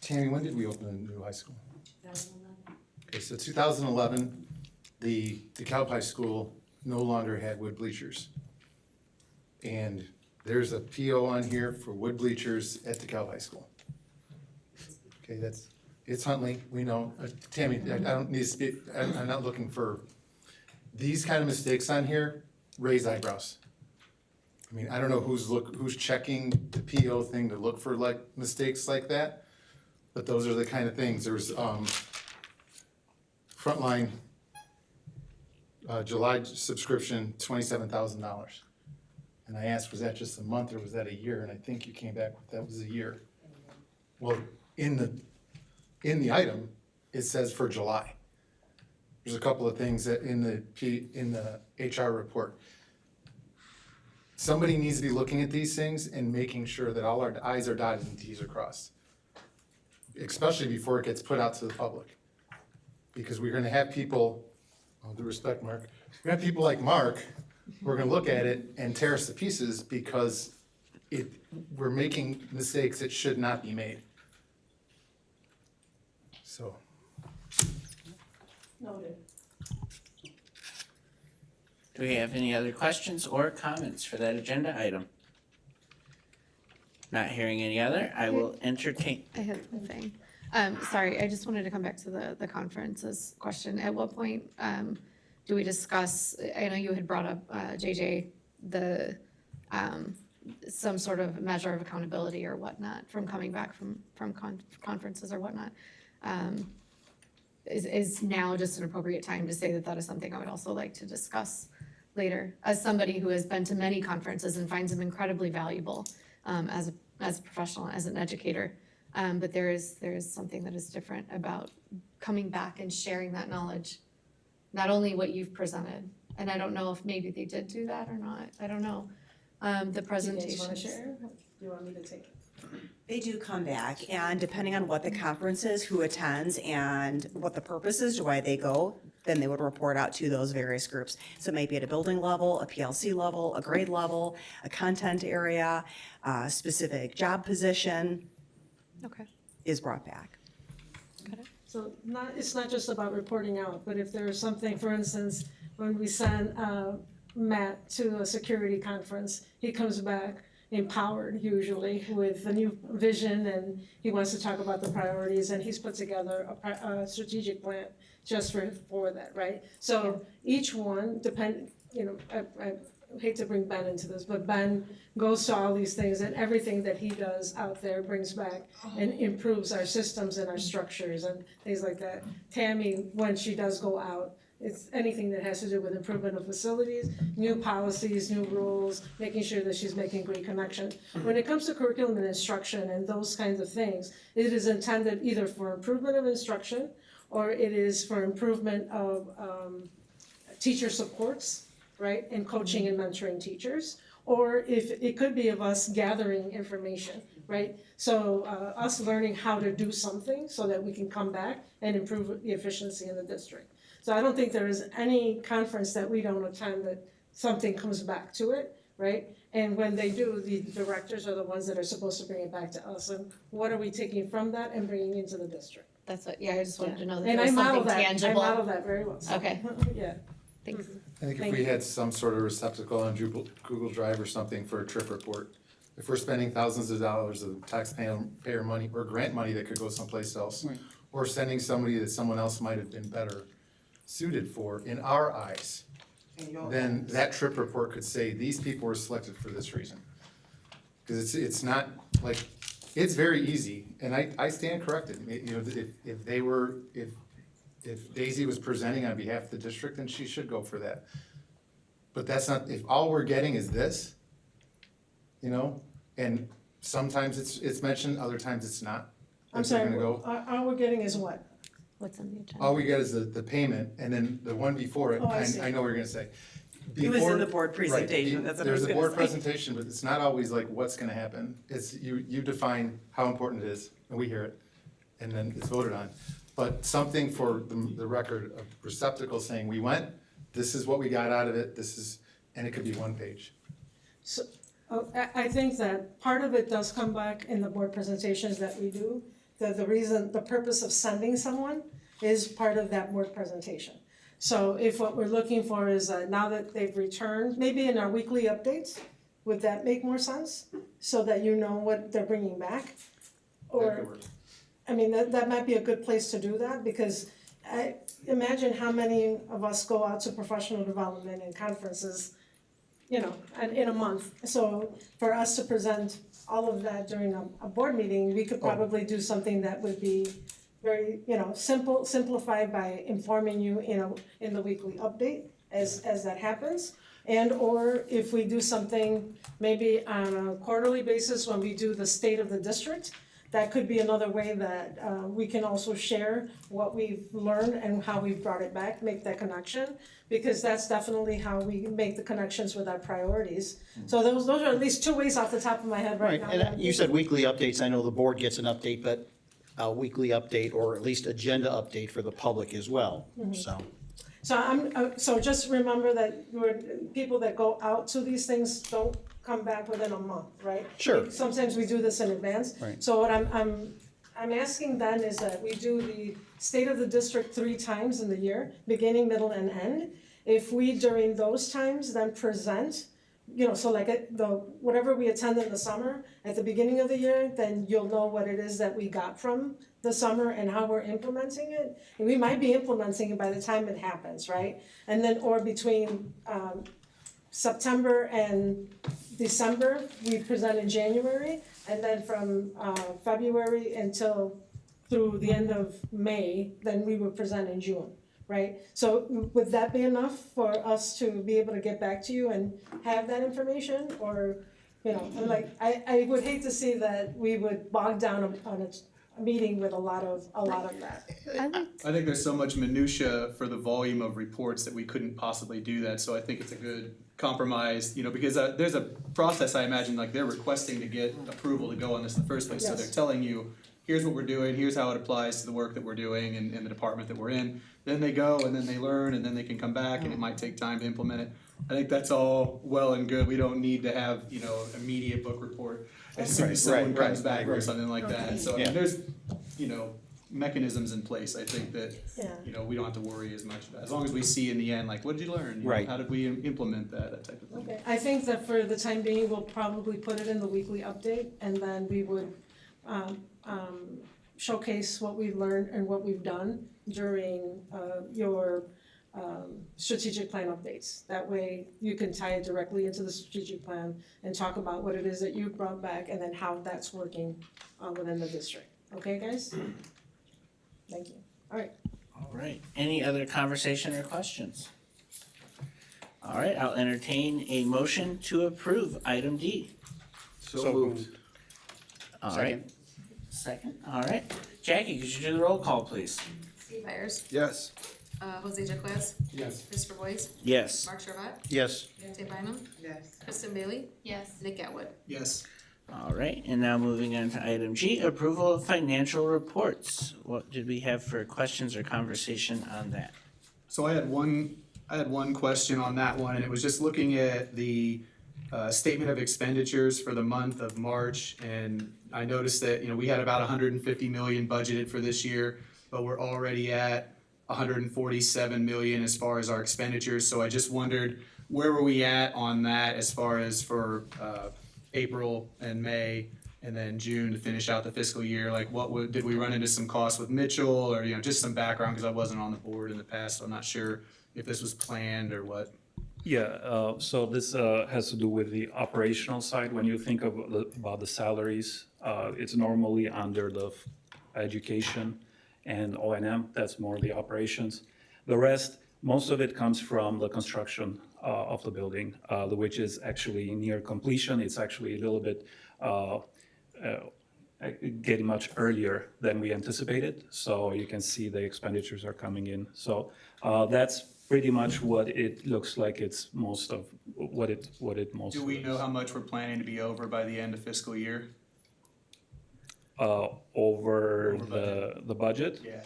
Tammy, when did we open the new high school? 2011. Okay, so 2011, the DeKalb High School no longer had wood bleachers. And there's a PO on here for wood bleachers at DeKalb High School. Okay, it's Huntley, we know. Tammy, I don't need to speak, I'm not looking for, these kind of mistakes on here raise eyebrows. I mean, I don't know who's checking the PO thing to look for like mistakes like that, but those are the kind of things. There's frontline July subscription, $27,000. And I asked, was that just a month or was that a year? And I think you came back with that was a year. Well, in the item, it says for July. There's a couple of things that in the HR report. Somebody needs to be looking at these things and making sure that all our i's are dotted and t's are crossed. Especially before it gets put out to the public. Because we're gonna have people, all due respect, Mark, we're gonna have people like Mark, who are gonna look at it and tear us to pieces because we're making mistakes that should not be made. So. Noted. Do we have any other questions or comments for that agenda item? Not hearing any other, I will entertain. I have a thing. Sorry, I just wanted to come back to the conferences question. At what point, do we discuss, I know you had brought up, JJ, some sort of measure of accountability or whatnot from coming back from conferences or whatnot. Is now just an appropriate time to say that that is something I would also like to discuss later? As somebody who has been to many conferences and finds them incredibly valuable, as a professional, as an educator. But there is something that is different about coming back and sharing that knowledge. Not only what you've presented, and I don't know if maybe they did do that or not, I don't know. The presentations. Do you guys wanna share? Do you want me to take it? They do come back, and depending on what the conference is, who attends, and what the purpose is, why they go, then they would report out to those various groups. So it might be at a building level, a PLC level, a grade level, a content area, a specific job position. Okay. Is brought back. Got it. So it's not just about reporting out, but if there's something, for instance, when we send Matt to a security conference, he comes back empowered usually with a new vision, and he wants to talk about the priorities, and he's put together a strategic plan just for that, right? So each one I hate to bring Ben into this, but Ben goes to all these things, and everything that he does out there brings back and improves our systems and our structures and things like that. Tammy, when she does go out, it's anything that has to do with improvement of facilities, new policies, new rules, making sure that she's making great connections. When it comes to curriculum and instruction and those kinds of things, it is intended either for improvement of instruction or it is for improvement of teacher supports, right, and coaching and mentoring teachers, or if it could be of us gathering information, right? So us learning how to do something so that we can come back and improve the efficiency in the district. So I don't think there is any conference that we don't attend that something comes back to it, right? And when they do, the directors are the ones that are supposed to bring it back to us, and what are we taking from that and bringing into the district? That's what, yeah, I just wanted to know that And there was something I tangible. model that very well. So, Okay. Yeah. Thanks. I think if Thank we you. had some sort of receptacle on Google Drive or something for a trip report, if we're spending thousands of dollars of taxpayer money or grant money that could go someplace else, or sending somebody that someone else might have been better suited for, in our eyes, then that trip report could say, these people were selected for this reason. Because it's not, like, it's very easy, and I stand corrected. You know, if Daisy was presenting on behalf of the district, then she should go for that. But that's not, if all we're getting is this, you know, and sometimes it's mentioned, other times it's not. I'm If we're sorry, gonna go- all we're getting is what? What's on the agenda? All we get is the payment, and then the one before it, Oh, I see. I know what you're gonna say. It was in Before- the board right, presentation, that's what I was There's a gonna board say. presentation, but it's not always like what's gonna happen. It's, you define how important it is, and we hear it, and then it's voted on. But something for the record of receptacle saying, we went, this is what we got out of it, this is, and it could be one page. So, I think that part of it does come back in the board presentations that we do. The purpose of sending someone is part of that board presentation. So if what we're looking for is now that they've returned, maybe in our weekly updates, would that make more sense? So that you know what they're bringing back? That could Or, work. I mean, that might be a good place to do that, because I imagine how many of us go out to professional development and conferences, you know, in a month. So for us to present all of that during a board meeting, we could probably do something that would be very, simplified by informing you, in the weekly update as that happens. And or if we do something maybe on a quarterly basis when we do the state of the district, that could be another way that we can also share what we've learned and how we've brought it back, make that connection. Because that's definitely how we make the connections with our priorities. So those are at least two ways off the top of my head right Right, now. and you said weekly updates. I know the board gets an update, but a weekly update or at least agenda update for the public as well, so. So just remember that people that go out to these things don't come back within a month, right? Sure. Sometimes we do this in advance. Right. So what I'm asking then is that we do the state of the district 3 times in the year, beginning, middle, and end. If we during those times then present, so like whatever we attend in the summer, at the beginning of the year, then you'll know what it is that we got from the summer and how we're implementing it. And we might be implementing it by the time it happens, right? And then, or between September and December, we present in January, and then from February until through the end of May, then we would present in June, right? So would that be enough for us to be able to get back to you and have that information? Or, I would hate to see that we would bog down on a meeting with a lot of that. I think there's so much minutia for the volume of reports that we couldn't possibly do that, so I think it's a good compromise, because there's a process, I imagine, like they're requesting to get approval to go on this in the first place, so Yes. they're telling you, here's what we're doing, here's how it applies to the work that we're doing in the department that we're in. Then they go and then they learn and then they can come back and it might take time to implement it. I think that's all well and good. We don't need to have, immediate book report as soon as someone comes back or something like that. So I mean, there's, mechanisms in place. I think that, we don't have to worry as much about, as long as we see in the end, like, what did you learn? Right. How did we implement that type of thing? Okay, I think that for the time being, we'll probably put it in the weekly update, and then we would showcase what we've learned and what we've done during your strategic plan updates. That way, you can tie it directly into the strategic plan and talk about what it is that you brought back and then how that's working within the district. Okay, guys? Thank you. All right. All right, any other conversation or questions? All right, I'll entertain a motion to approve item D. So moved. All right. Second, all right. Jackie, could you do the roll call, please? Steve Byers, Yes. Jose Jaquez, Yes. Christopher Boyce, Yes. Mark Sherbat, Yes. Dante Bynum, Yes. Kristen Bailey, Yes. Nick Atwood. Yes. All right, and now moving on to item G, approval of financial reports. What did we have for questions or conversation on that? So I had one question on that one, and it was just looking at the statement of expenditures for the month of March, and I noticed that, we had about 150 million budgeted for this year, but we're already at 147 million as far as our expenditures, so I just wondered, where were we at on that as far as for April and May, and then June to finish out the fiscal year? Like, did we run into some costs with Mitchell, or, just some background, because I wasn't on the board in the past, so I'm not sure if this was planned or what. Yeah, so this has to do with the operational side. When you think about the salaries, it's normally under the education and O&M, that's more the operations. The rest, most of it comes from the construction of the building, which is actually near completion. It's actually a little bit getting much earlier than we anticipated. So you can see the expenditures are coming in. So that's pretty much what it looks like. It's most of what it most. Do we know how much we're planning to be over by the end of fiscal year? Over budget. the budget? Yeah.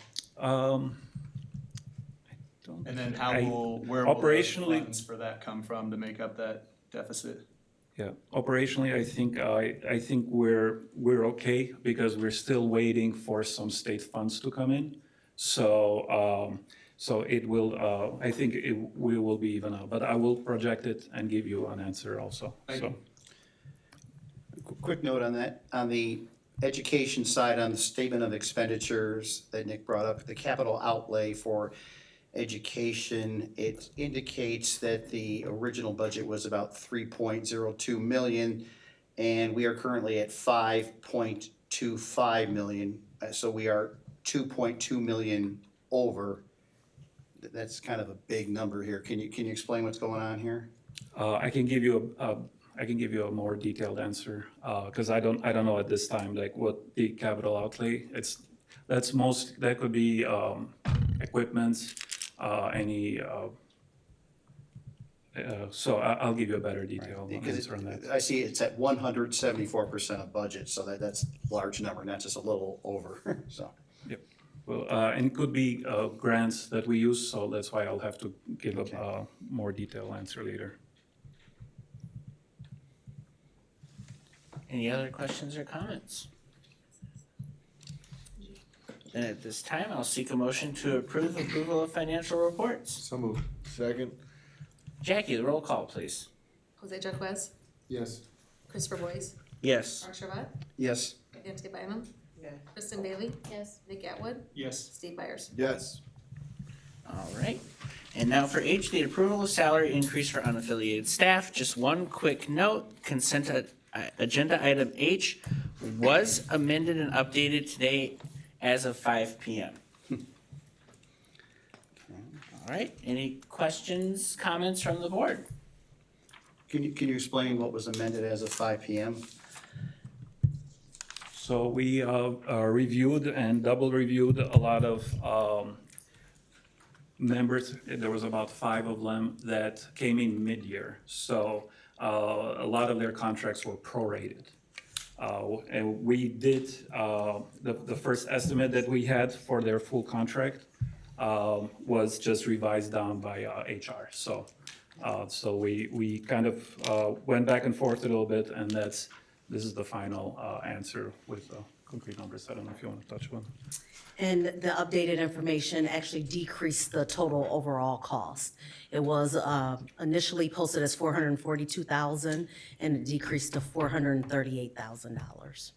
And then where will the operationally- funds for that come from to make up that deficit? Yeah, operationally, I think we're okay because we're still waiting for some state funds to come in. So it will, I think we will be even out, but I will project it and give you an answer also. Thank So, you. Quick note on that, on the education side, on the statement of expenditures that Nick brought up, the capital outlay for education, it indicates that the original budget was about 3.02 million, and we are currently at 5.25 million. So we are 2.2 million over. That's kind of a big number here. Can you explain what's going on here? I can give you a more detailed answer, because I don't know at this time, like, what the capital outlay, that could be equipment, any, so I'll give you a better detail answer on that. I see it's at 174% of budget, so that's a large number, not just a little over, so. Yep. Well, and it could be grants that we use, so that's why I'll have to give a more detailed answer later. Any other questions or comments? Then at this time, I'll seek a motion to approve approval of financial reports. So moved. Second. Jackie, the roll call, please. Jose Jaquez, Yes. Christopher Boyce, Yes. Mark Servat, Yes. Dante Bynum, Yeah. Kristen Bailey, Yes. Nick Atwood, Yes. Steve Byers. Yes. All right. And now for H, the approval of salary increase for unaffiliated staff. Just one quick note, agenda item H was amended and updated today as of 5 p.m. All right, any questions, comments from the board? Can you explain what was amended as of 5 p.m.? So we reviewed and double reviewed a lot of members. There was about 5 of them that came in mid-year. So a lot of their contracts were prorated. And we did, the first estimate that we had for their full contract was just revised down by HR. So we kind of went back and forth a little bit, and this is the final answer with concrete numbers. I don't know if you want to touch one. And the updated information actually decreased the total overall cost. It was initially posted as $442,000, and it decreased to $438,000.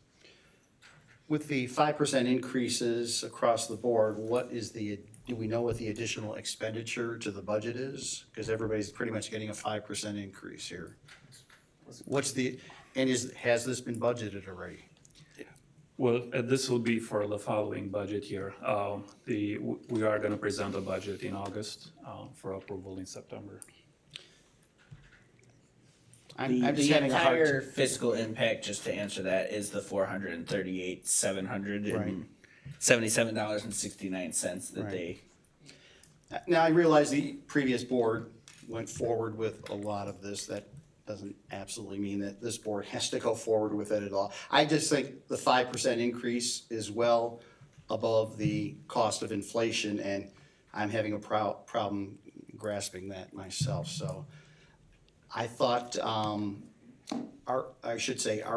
With the 5% increases across the board, do we know what the additional expenditure to the budget is? Because everybody's pretty much getting a 5% increase here. Has this been budgeted already? Well, this will be for the following budget year. We are going to present a budget in August for approval in September. I'm just The having a hard entire fiscal impact, just to answer that, is the $438,777.69 that they. Now, I realize the previous board went forward with a lot of this. That doesn't absolutely mean that this board has to go forward with it at all. I just think the 5% increase is well above the cost of inflation, and I'm having a problem grasping that myself. So I thought, are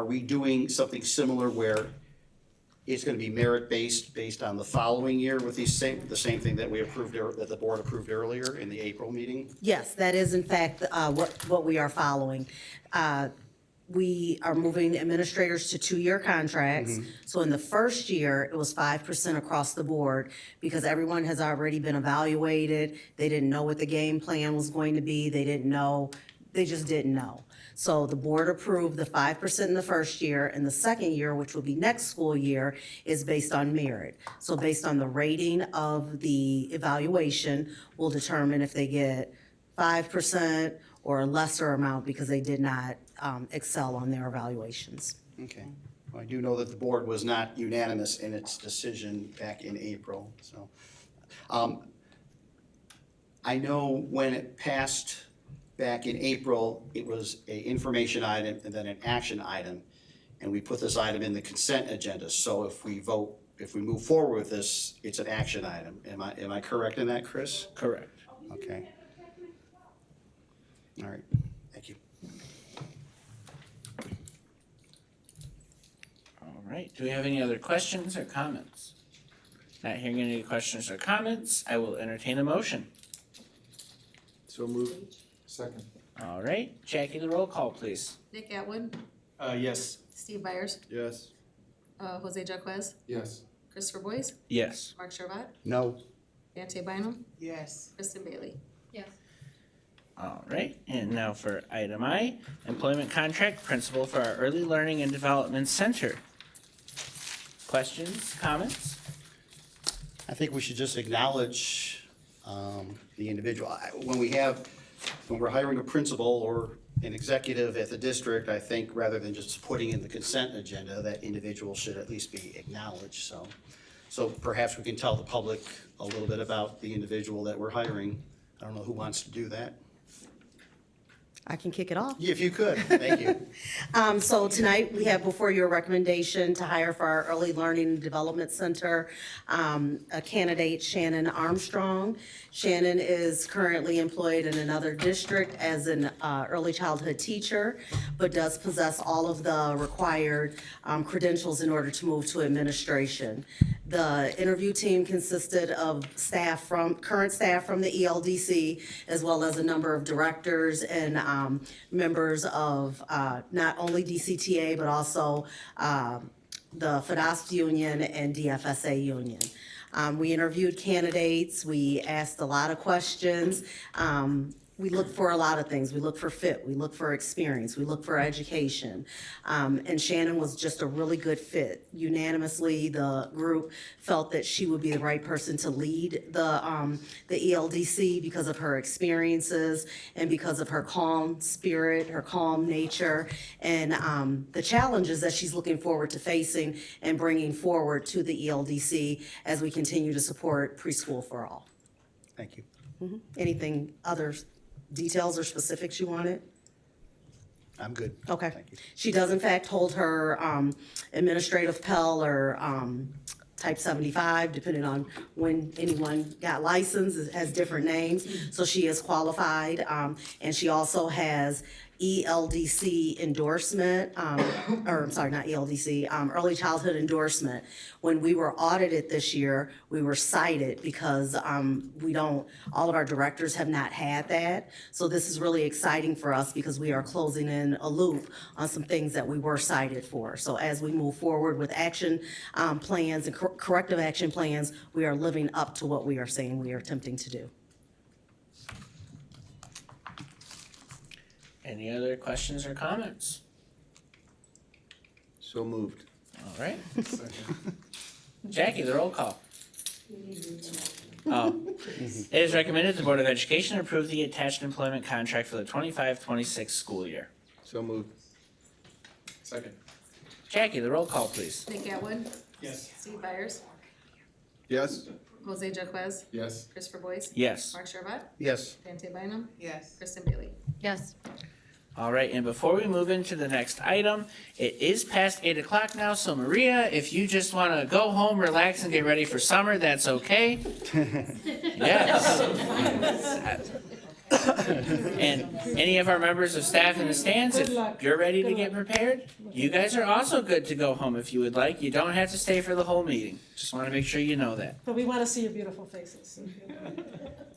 we doing something similar where it's gonna be merit-based, based on the following year with the same thing that we approved, that the board approved earlier in the April meeting? Yes, that is in fact what we are following. We are moving administrators to 2-year contracts. So in the first year, it was 5% across the board because everyone has already been evaluated. They didn't know what the game plan was going to be. They just didn't know. So the board approved the 5% in the first year, and the second year, which will be next school year, is based on merit. So based on the rating of the evaluation, we'll determine if they get 5% or a lesser amount because they did not excel on their evaluations. Okay. Well, I do know that the board was not unanimous in its decision back in April, so. I know when it passed back in April, it was an information item and then an action item, and we put this item in the consent agenda. So if we move forward with this, it's an action item. Am I correct in that, Chris? Correct. Okay. All right, thank you. All right, do we have any other questions or comments? Not hearing any questions or comments, I will entertain a motion. So moved. Second. All right, Jackie, the roll call, please. Nick Atwood, Yes. Steve Byers, Yes. Jose Jaquez, Yes. Christopher Boyce, Yes. Mark Servat, No. Dante Bynum, Yes. Kristen Bailey. Yes. All right, and now for item I, employment contract principal for our Early Learning and Development Center. Questions, comments? I think we should just acknowledge the individual. When we're hiring a principal or an executive at the district, I think rather than just putting in the consent agenda, that individual should at least be acknowledged, so perhaps we can tell the public a little bit about the individual that we're hiring. I don't know who wants to do that. I can kick it off. If you could, thank you. So tonight, we have before you a recommendation to hire for our Early Learning and Development Center, a candidate, Shannon Armstrong. Shannon is currently employed in another district as an early childhood teacher, but does possess all of the required credentials in order to move to administration. The interview team consisted of current staff from the ELDC, as well as a number of directors and members of not only DCTA, but also the FDOSP union and DFSA union. We interviewed candidates, we asked a lot of questions. We look for a lot of things. We look for fit, we look for experience, we look for education. And Shannon was just a really good fit. Unanimously, the group felt that she would be the right person to lead the ELDC because of her experiences and because of her calm spirit, her calm nature, and the challenges that she's looking forward to facing and bringing forward to the ELDC as we continue to support preschool for all. Thank you. Anything others? Details or specifics you wanted? I'm good. Okay. Thank you. She does in fact hold her administrative Pell or type 75, depending on when anyone got licensed, it has different names. So she is qualified, and she also has ELDC endorsement, or I'm sorry, not ELDC, early childhood endorsement. When we were audited this year, we were cited because all of our directors have not had that. So this is really exciting for us because we are closing in a loop on some things that we were cited for. So as we move forward with action plans and corrective action plans, we are living up to what we are saying we are attempting to do. Any other questions or comments? So moved. All right. Jackie, the roll call. Oh. It is recommended the Board of Education approve the attached employment contract for the 25-26 school year. So moved. Second. Jackie, the roll call, please. Nick Atwood. Yes. Steve Byers. Yes. Jose Jaquez. Yes. Christopher Boyce. Yes. Mark Sherbot. Yes. Dante Bynum. Yes. Kristen Bailey. Yes. All right, and before we move into the next item, it is past 8 o'clock now, so Maria, if you just want to go home, relax, and get ready for summer, that's okay. Yes. And any of our members of staff in the stands, if you're ready to get prepared, you guys are also good to go home if you would like. You don't have to stay for the whole meeting. Just want to make sure you know that. But we want to see your beautiful faces.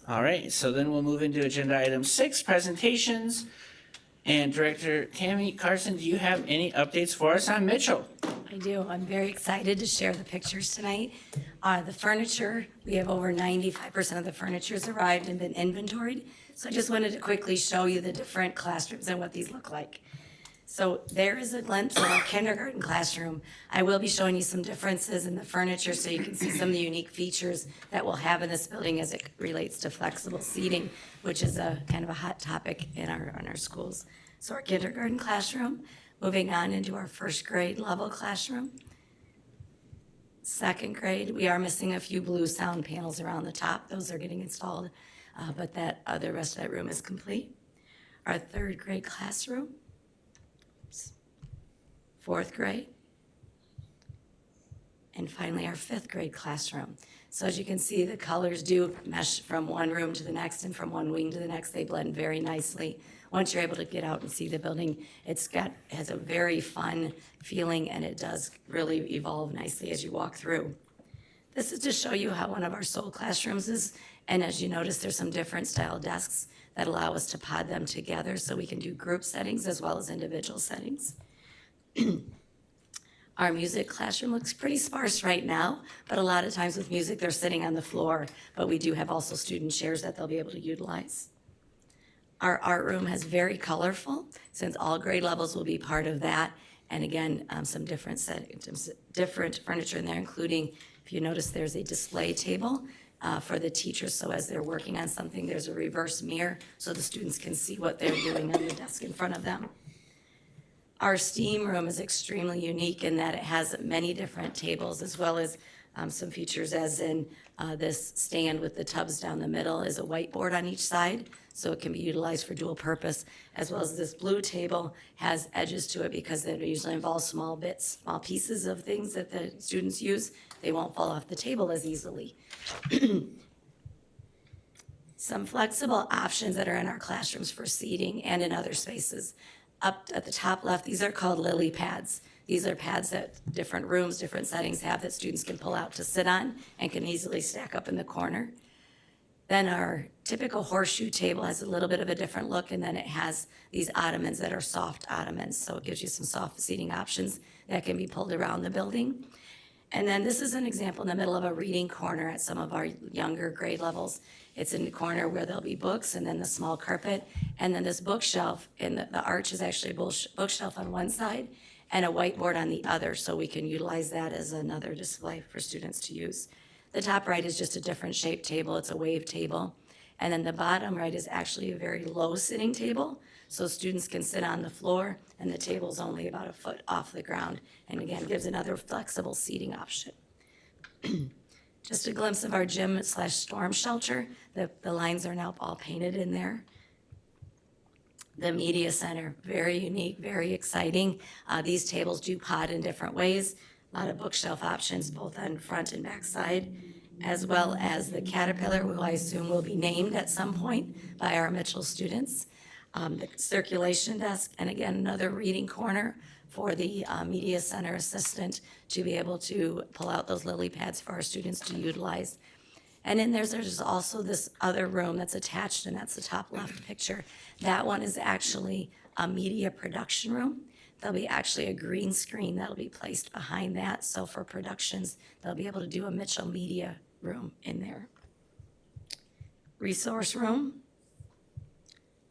All right, so then we'll move into agenda item 6, presentations. And Director Tammy Carson, do you have any updates for us on Mitchell? I do. I'm very excited to share the pictures tonight. The furniture, we have over 95% of the furniture's arrived and been inventoried. So I just wanted to quickly show you the different classrooms and what these look like. So there is a glimpse of our kindergarten classroom. I will be showing you some differences in the furniture so you can see some of the unique features that we'll have in this building as it relates to flexible seating, which is a kind of a hot topic in our schools. So our kindergarten classroom, moving on into our first grade level classroom. Second grade, we are missing a few blue sound panels around the top. Those are getting installed, but the rest of that room is complete. Our third grade classroom. Fourth grade, and finally our fifth grade classroom. So as you can see, the colors do mesh from one room to the next and from one wing to the next. They blend very nicely. Once you're able to get out and see the building, has a very fun feeling, and it does really evolve nicely as you walk through. This is to show you how one of our soul classrooms is, and as you notice, there's some different style desks that allow us to pod them together so we can do group settings as well as individual settings. Our music classroom looks pretty sparse right now, but a lot of times with music, they're sitting on the floor, but we do have also student chairs that they'll be able to utilize. Our art room has very colorful, since all grade levels will be part of that. And again, some different furniture in there, including If you notice, there's a display table for the teachers, so as they're working on something, there's a reverse mirror so the students can see what they're doing on the desk in front of them. Our STEAM room is extremely unique in that it has many different tables as well as some features as in this stand with the tubs down the middle is a whiteboard on each side, so it can be utilized for dual purpose, as well as this blue table has edges to it because it usually involves small bits, small pieces of things that the students use. They won't fall off the table as easily. Some flexible options that are in our classrooms for seating and in other spaces. Up at the top left, these are called lily pads. These are pads that different rooms, different settings have that students can pull out to sit on and can easily stack up in the corner. Then our typical horseshoe table has a little bit of a different look, and then it has these ottomans that are soft ottomans, so it gives you some soft seating options that can be pulled around the building. And then this is an example in the middle of a reading corner at some of our younger grade levels. It's in the corner where there'll be books and then the small carpet, and then this bookshelf, and the arch is actually a bookshelf on one side and a whiteboard on the other, so we can utilize that as another display for students to use. The top right is just a different shaped table. It's a wave table. And then the bottom right is actually a very low sitting table, so students can sit on the floor, and the table's only about a foot off the ground, and again, gives another flexible seating option. Just a glimpse of our gym/storm shelter. The lines are now all painted in there. The media center, very unique, very exciting. These tables do pod in different ways. A lot of bookshelf options, both on front and back side, as well as the Caterpillar, who I assume will be named at some point by our Mitchell students. The circulation desk, and again, another reading corner for the media center assistant to be able to pull out those lily pads for our students to utilize. And then there's also this other room that's attached, and that's the top left picture. That one is actually a media production room. There'll be actually a green screen that'll be placed behind that, so for productions, they'll be able to do a Mitchell Media room in there. Resource room.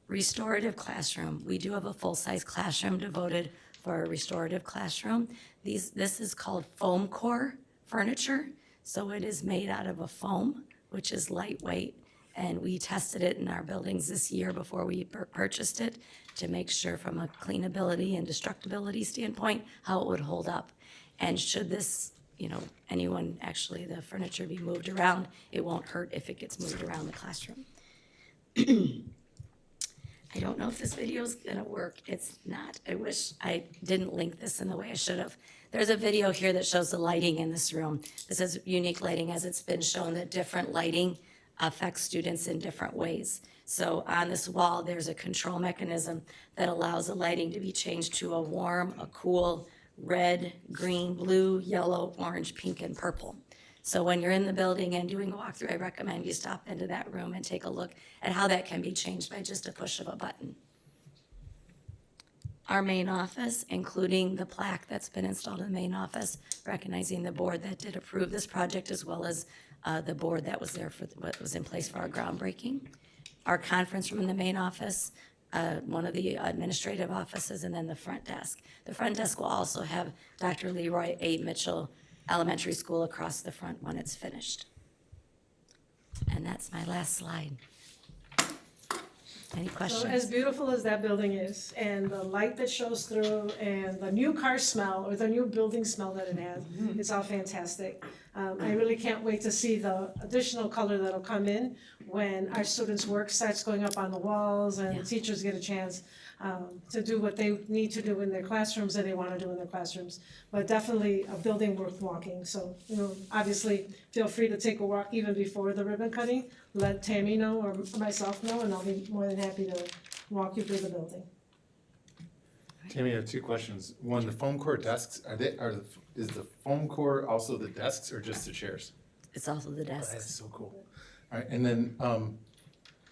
Restorative classroom. We do have a full-size classroom devoted for a restorative classroom. This is called foam core furniture. So it is made out of a foam, which is lightweight, and we tested it in our buildings this year before we purchased it to make sure from a cleanability and destructibility standpoint, how it would hold up. And should this, anyone actually, the furniture be moved around, it won't hurt if it gets moved around the classroom. I don't know if this video is gonna work. It's not. I wish I didn't link this in the way I should have. There's a video here that shows the lighting in this room. This is unique lighting, as it's been shown that different lighting affects students in different ways. So on this wall, there's a control mechanism that allows the lighting to be changed to a warm, a cool, red, green, blue, yellow, orange, pink, and purple. So when you're in the building and doing a walkthrough, I recommend you stop into that room and take a look at how that can be changed by just a push of a button. Our main office, including the plaque that's been installed in the main office, recognizing the board that did approve this project, as well as the board that was there for what was in place for our groundbreaking. Our conference room in the main office, one of the administrative offices, and then the front desk. The front desk will also have Dr. Leroy A. Mitchell Elementary School across the front when it's finished. And that's my last slide. Any questions? So as beautiful as that building is, and the light that shows through, and the new car smell, or the new building smell that it has, it's all fantastic. I really can't wait to see the additional color that'll come in when our students' work starts going up on the walls and the teachers get a chance to do what they need to do in their classrooms that they want to do in their classrooms. But definitely a building worth walking. So, obviously, feel free to take a walk even before the ribbon cutting. Let Tammy know or myself know, and I'll be more than happy to walk you through the building. Tammy, I have two questions. One, the foam core desks, is the foam core also the desks or just the chairs? It's also the Oh, desks. that's so cool. All right, and then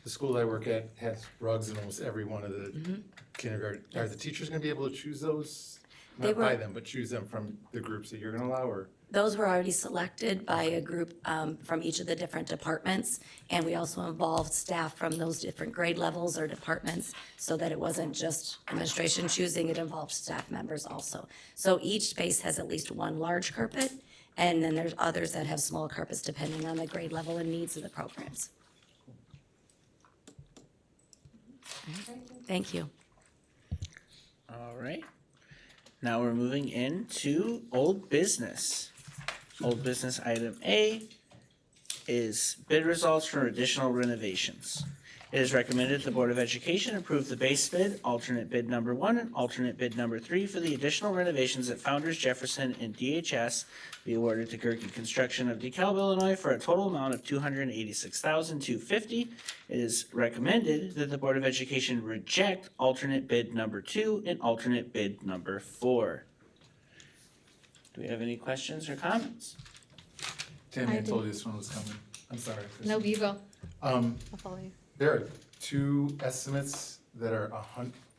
the school I work at has rugs in almost every one of the kindergarten. Are the teachers gonna be able to choose those? They Not buy were- them, but choose them from the groups that you're gonna allow, or? Those were already selected by a group from each of the different departments, and we also involved staff from those different grade levels or departments, so that it wasn't just administration choosing, it involved staff members also. So each space has at least one large carpet, And then there's others that have small carpets depending on the grade level and needs of the programs. Thank you. All right. Now we're moving into old business. Old business item A is bid results for additional renovations. It is recommended the Board of Education approve the base bid, alternate bid number 1, and alternate bid number 3 for the additional renovations at Founders Jefferson and DHS be awarded to Gerke Construction of DeKalb, Illinois for a total amount of $286,250. It is recommended that the Board of Education reject alternate bid number 2 and alternate bid number 4. Do we have any questions or comments? Tammy, I do. told you this one was coming. I'm sorry. No, you go. I'll follow you. There are two estimates that are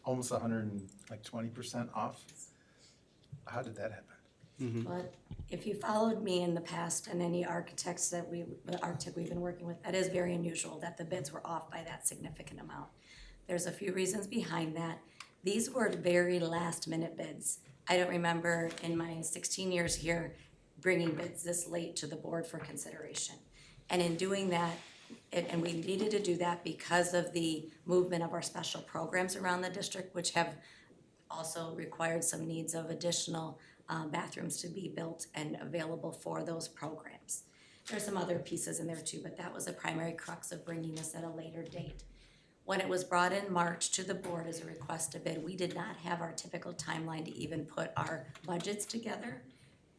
almost 120% off. How did that happen? But if you followed me in the past and any architects that the architect we've been working with, that is very unusual that the bids were off by that significant amount. There's a few reasons behind that. These were very last minute bids. I don't remember in my 16 years here bringing bids this late to the board for consideration. And in doing that, and we needed to do that because of the movement of our special programs around the district, which have also required some needs of additional bathrooms to be built and available for those programs. There's some other pieces in there too, but that was the primary crux of bringing this at a later date. When it was brought in March to the board as a request to bid, we did not have our typical timeline to even put our budgets together.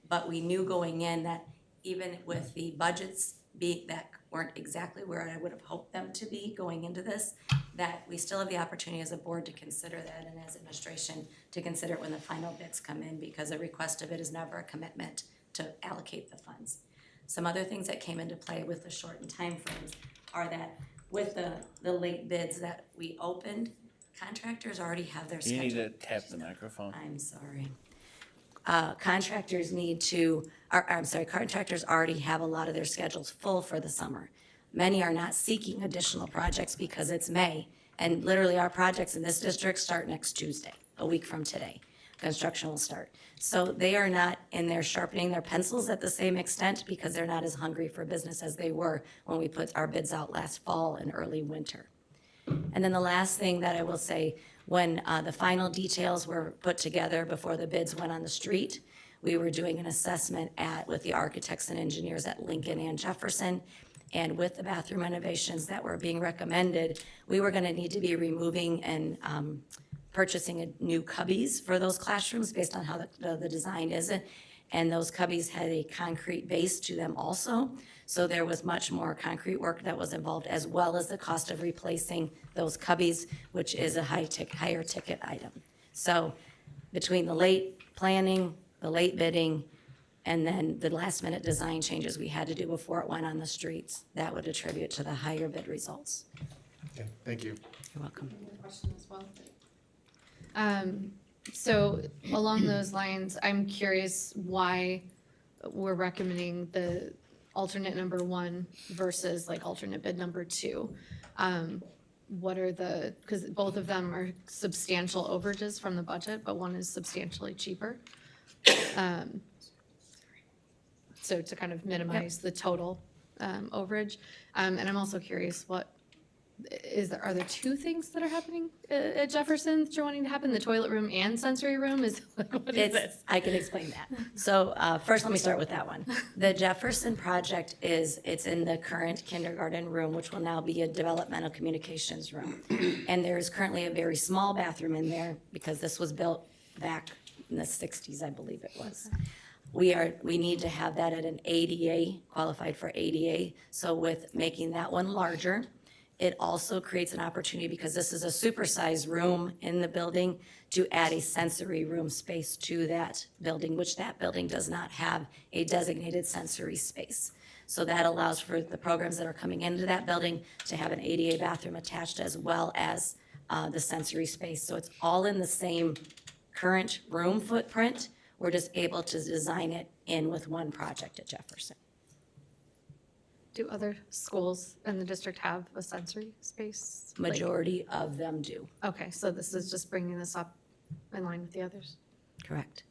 But we knew going in that even with the budgets that weren't exactly where I would have hoped them to be going into this, that we still have the opportunity as a board to consider that and as administration to consider it when the final bids come in, because a request of it is never a commitment to allocate the funds. Some other things that came into play with the shortened timeframes are that with the late bids that we opened, contractors already have their schedule. You need to tap the microphone. I'm sorry. Contractors already have a lot of their schedules full for the summer. Many are not seeking additional projects because it's May, and literally our projects in this district start next Tuesday, a week from today. Construction will start. So they are not in there sharpening their pencils at the same extent because they're not as hungry for business as they were when we put our bids out last fall and early winter. And then the last thing that I will say, when the final details were put together before the bids went on the street, we were doing an assessment with the architects and engineers at Lincoln and Jefferson. And with the bathroom renovations that were being recommended, we were gonna need to be removing and purchasing new cubbies for those classrooms based on how the design is. And those cubbies had a concrete base to them also. So there was much more concrete work that was involved, as well as the cost of replacing those cubbies, which is a higher ticket item. So between the late planning, the late bidding, and then the last minute design changes we had to do before it went on the streets, that would attribute to the higher bid results. Okay, thank you. You're welcome. Question as well. So along those lines, I'm curious why we're recommending the alternate number 1 versus like alternate bid number 2. What are because both of them are substantial overages from the budget, but one is substantially cheaper. So to kind of minimize the total overage. And I'm also curious, are there 2 things that are happening at Jefferson that you're wanting to happen? The toilet room and sensory room? What is this? I can explain that. So first, let me start with that one. The Jefferson project it's in the current kindergarten room, which will now be a developmental communications room. And there is currently a very small bathroom in there because this was built back in the 60s, I believe it was. We need to have that at an ADA, qualified for ADA. So with making that one larger, it also creates an opportunity, because this is a supersized room in the building, to add a sensory room space to that building, which that building does not have a designated sensory space. So that allows for the programs that are coming into that building to have an ADA bathroom attached, as well as the sensory space. So it's all in the same current room footprint. We're just able to design it in with one project at Jefferson. Do other schools in the district have a sensory space? Majority of them do. Okay, so this is just bringing this up in line with the others? Correct.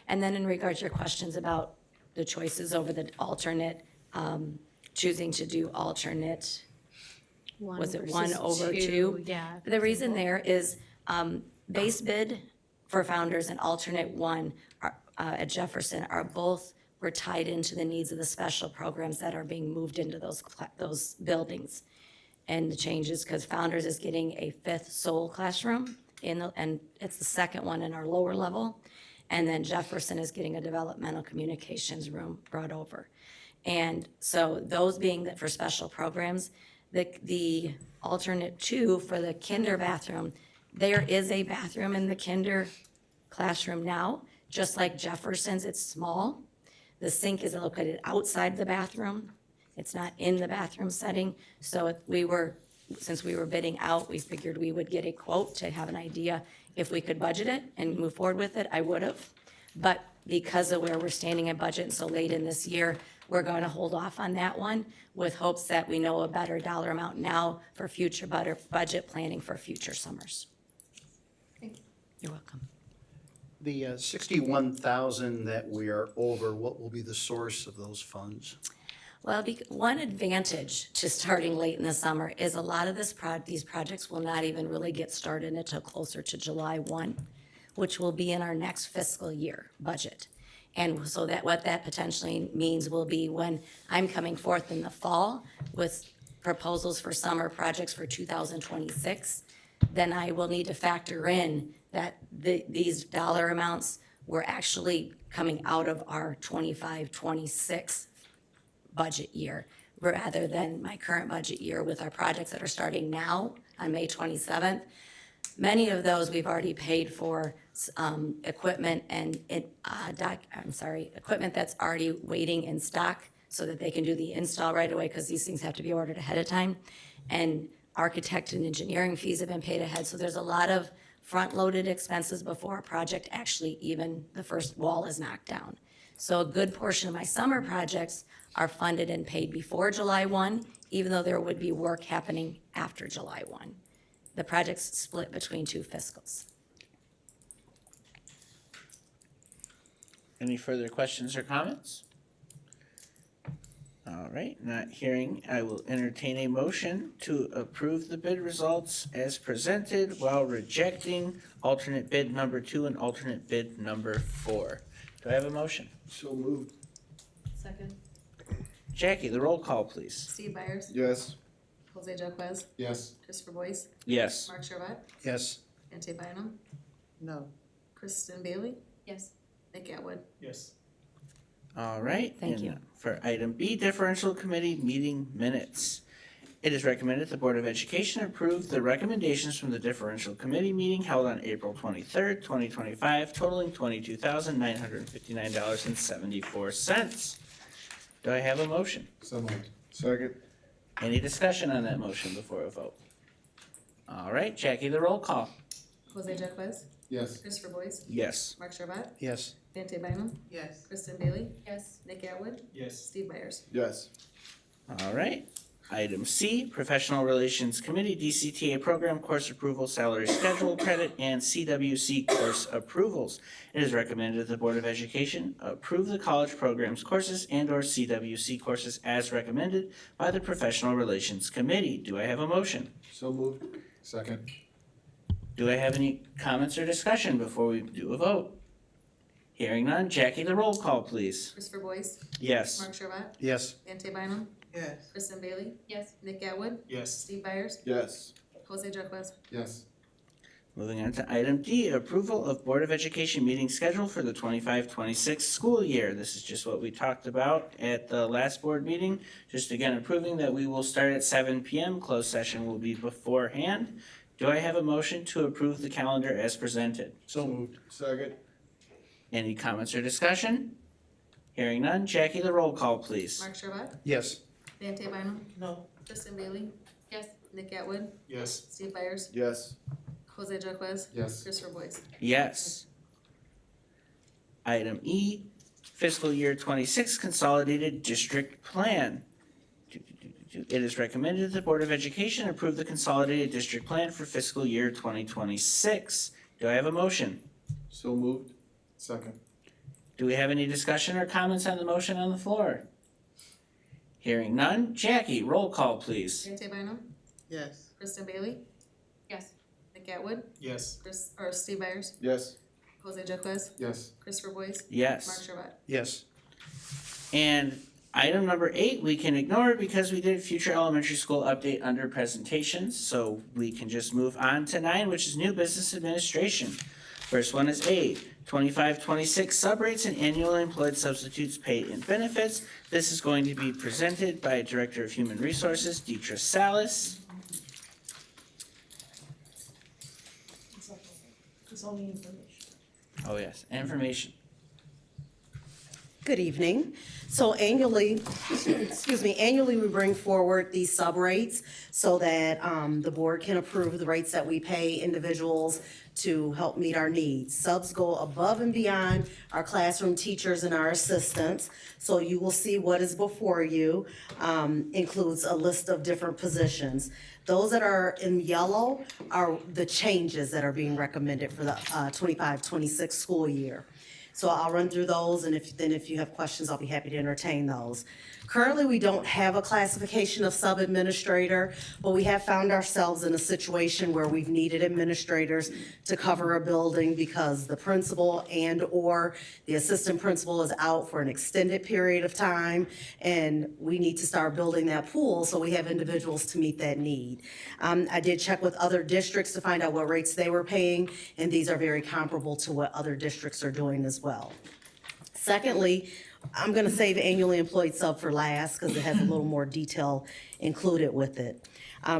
And then in regards to your questions about the choices over the alternate, choosing to do alternate, was it one versus over two? Yeah. The reason there is, base bid for Founders and alternate one at Jefferson are both, were tied into the needs of the special programs that are being moved into those buildings. And the changes, because Founders is getting a 5th sole classroom and it's the second one in our lower level. And then Jefferson is getting a developmental communications room brought over. And so those being that for special programs, the alternate two for the kinder bathroom, there is a bathroom in the kinder classroom now, just like Jefferson's, it's small. The sink is located outside the bathroom. It's not in the bathroom setting. So since we were bidding out, we figured we would get a quote to have an idea if we could budget it and move forward with it, I would have. But because of where we're standing in budget and so late in this year, we're going to hold off on that one with hopes that we know a better dollar amount now for future budget planning for future summers. You're welcome. The 61,000 that we are over, what will be the source of those funds? Well, one advantage to starting late in the summer is a lot of these projects will not even really get started until closer to July 1, which will be in our next fiscal year budget. And so what that potentially means will be when I'm coming forth in the fall with proposals for summer projects for 2026, then I will need to factor in that these dollar amounts were actually coming out of our 25-26 budget year, rather than my current budget year with our projects that are starting now on May 27th. Many of those we've already paid for equipment and equipment that's already waiting in stock so that they can do the install right away, because these things have to be ordered ahead of time. And architect and engineering fees have been paid ahead, so there's a lot of front-loaded expenses before a project actually even the first wall is knocked down. So a good portion of my summer projects are funded and paid before July 1, even though there would be work happening after July 1. The project's split between two fiscals. Any further questions or comments? All right, not hearing, I will entertain a motion to approve the bid results as presented while rejecting alternate bid number 2 and alternate bid number 4. Do I have a motion? So moved. Second. Jackie, the roll call, please. Steve Byers. Yes. Jose Jaquez. Yes. Christopher Boyce. Yes. Mark Shervat. Yes. Ante Bynum. No. Kristen Bailey. Yes. Nick Atwood. Yes. All right. Thank and you. For item B, differential committee meeting minutes. It is recommended the Board of Education approve the recommendations from the differential committee meeting held on April 23rd, 2025, totaling $22,959.74. Do I have a motion? So moved. Second. Any discussion on that motion before a vote? All right, Jackie, the roll call. Jose Jaquez. Yes. Christopher Boyce. Yes. Mark Shervat. Yes. Ante Bynum. Yes. Kristen Bailey. Yes. Nick Atwood. Yes. Steve Byers. Yes. All right. Item C, Professional Relations Committee, DCTA Program Course Approval, Salary Schedule Credit, and CWC Course Approvals. It is recommended that the Board of Education approve the college programs courses and/or CWC courses as recommended by the Professional Relations Committee. Do I have a motion? So moved. Second. Do I have any comments or discussion before we do a vote? Hearing none, Jackie, the roll call, please. Christopher Boyce. Yes. Mark Shervat. Yes. Ante Bynum. Yes. Kristen Bailey. Yes. Nick Atwood. Yes. Steve Byers. Yes. Jose Jaquez. Yes. Moving on to item D, approval of Board of Education meeting schedule for the 25-26 school year. This is just what we talked about at the last board meeting. Just again approving that we will start at 7 p.m. Closed session will be beforehand. Do I have a motion to approve the calendar as presented? So moved. Second. Any comments or discussion? Hearing none, Jackie, the roll call, please. Mark Shervat. Yes. Ante Bynum. No. Kristen Bailey. Yes. Nick Atwood. Yes. Steve Byers. Yes. Jose Jaquez. Yes. Christopher Boyce. Yes. Item E, fiscal year 26 consolidated district plan. It is recommended that the Board of Education approve the consolidated district plan for fiscal year 2026. Do I have a motion? So moved. Second. Do we have any discussion or comments on the motion on the floor? Hearing none. Jackie, roll call, please. Jay Bynum, Yes. Kristen Bailey, Yes. Nick Atwood, Yes. Steve Byers, Yes. Jose Jaquez, Yes. Christopher Boyce, Yes. Mark Sherbat. Yes. And item number 8, we can ignore because we did future elementary school update under presentations, so we can just move on to 9, which is new business administration. First one is A, 25-26 subrates and annual employed substitutes pay and benefits. This is going to be presented by Director of Human Resources, Deetra Salas. It's only information. Oh yes, information. Good evening. So annually, annually we bring forward these sub-rates so that the board can approve the rates that we pay individuals to help meet our needs. Subs go above and beyond our classroom teachers and our assistants. So you will see what is before you includes a list of different positions. Those that are in yellow are the changes that are being recommended for the 25-26 school year. So I'll run through those, and if you have questions, I'll be happy to entertain those. Currently, we don't have a classification of sub-administrator, but we have found ourselves in a situation where we've needed administrators to cover a building because the principal and/or the assistant principal is out for an extended period of time, and we need to start building that pool so we have individuals to meet that need. I did check with other districts to find out what rates they were paying, and these are very comparable to what other districts are doing as well. Secondly, I'm gonna save annually employed sub for last because it has a little more detail included with it.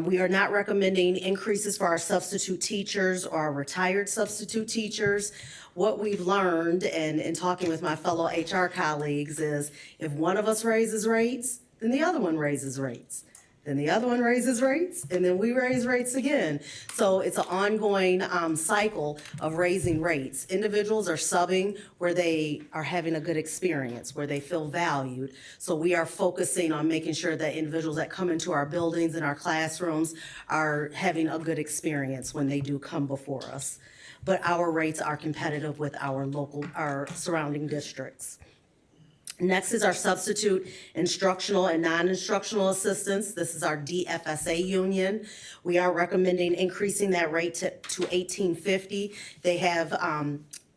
We are not recommending increases for our substitute teachers or our retired substitute teachers. What we've learned and in talking with my fellow HR colleagues is if one of us raises rates, then the other one raises rates. Then the other one raises rates, and then we raise rates again. So it's an ongoing cycle of raising rates. Individuals are subbing where they are having a good experience, where they feel valued. So we are focusing on making sure that individuals that come into our buildings and our classrooms are having a good experience when they do come before us. But our rates are competitive with our surrounding districts. Next is our substitute instructional and non-instructional assistants. This is our DFSA union. We are recommending increasing that rate to $18.50. They have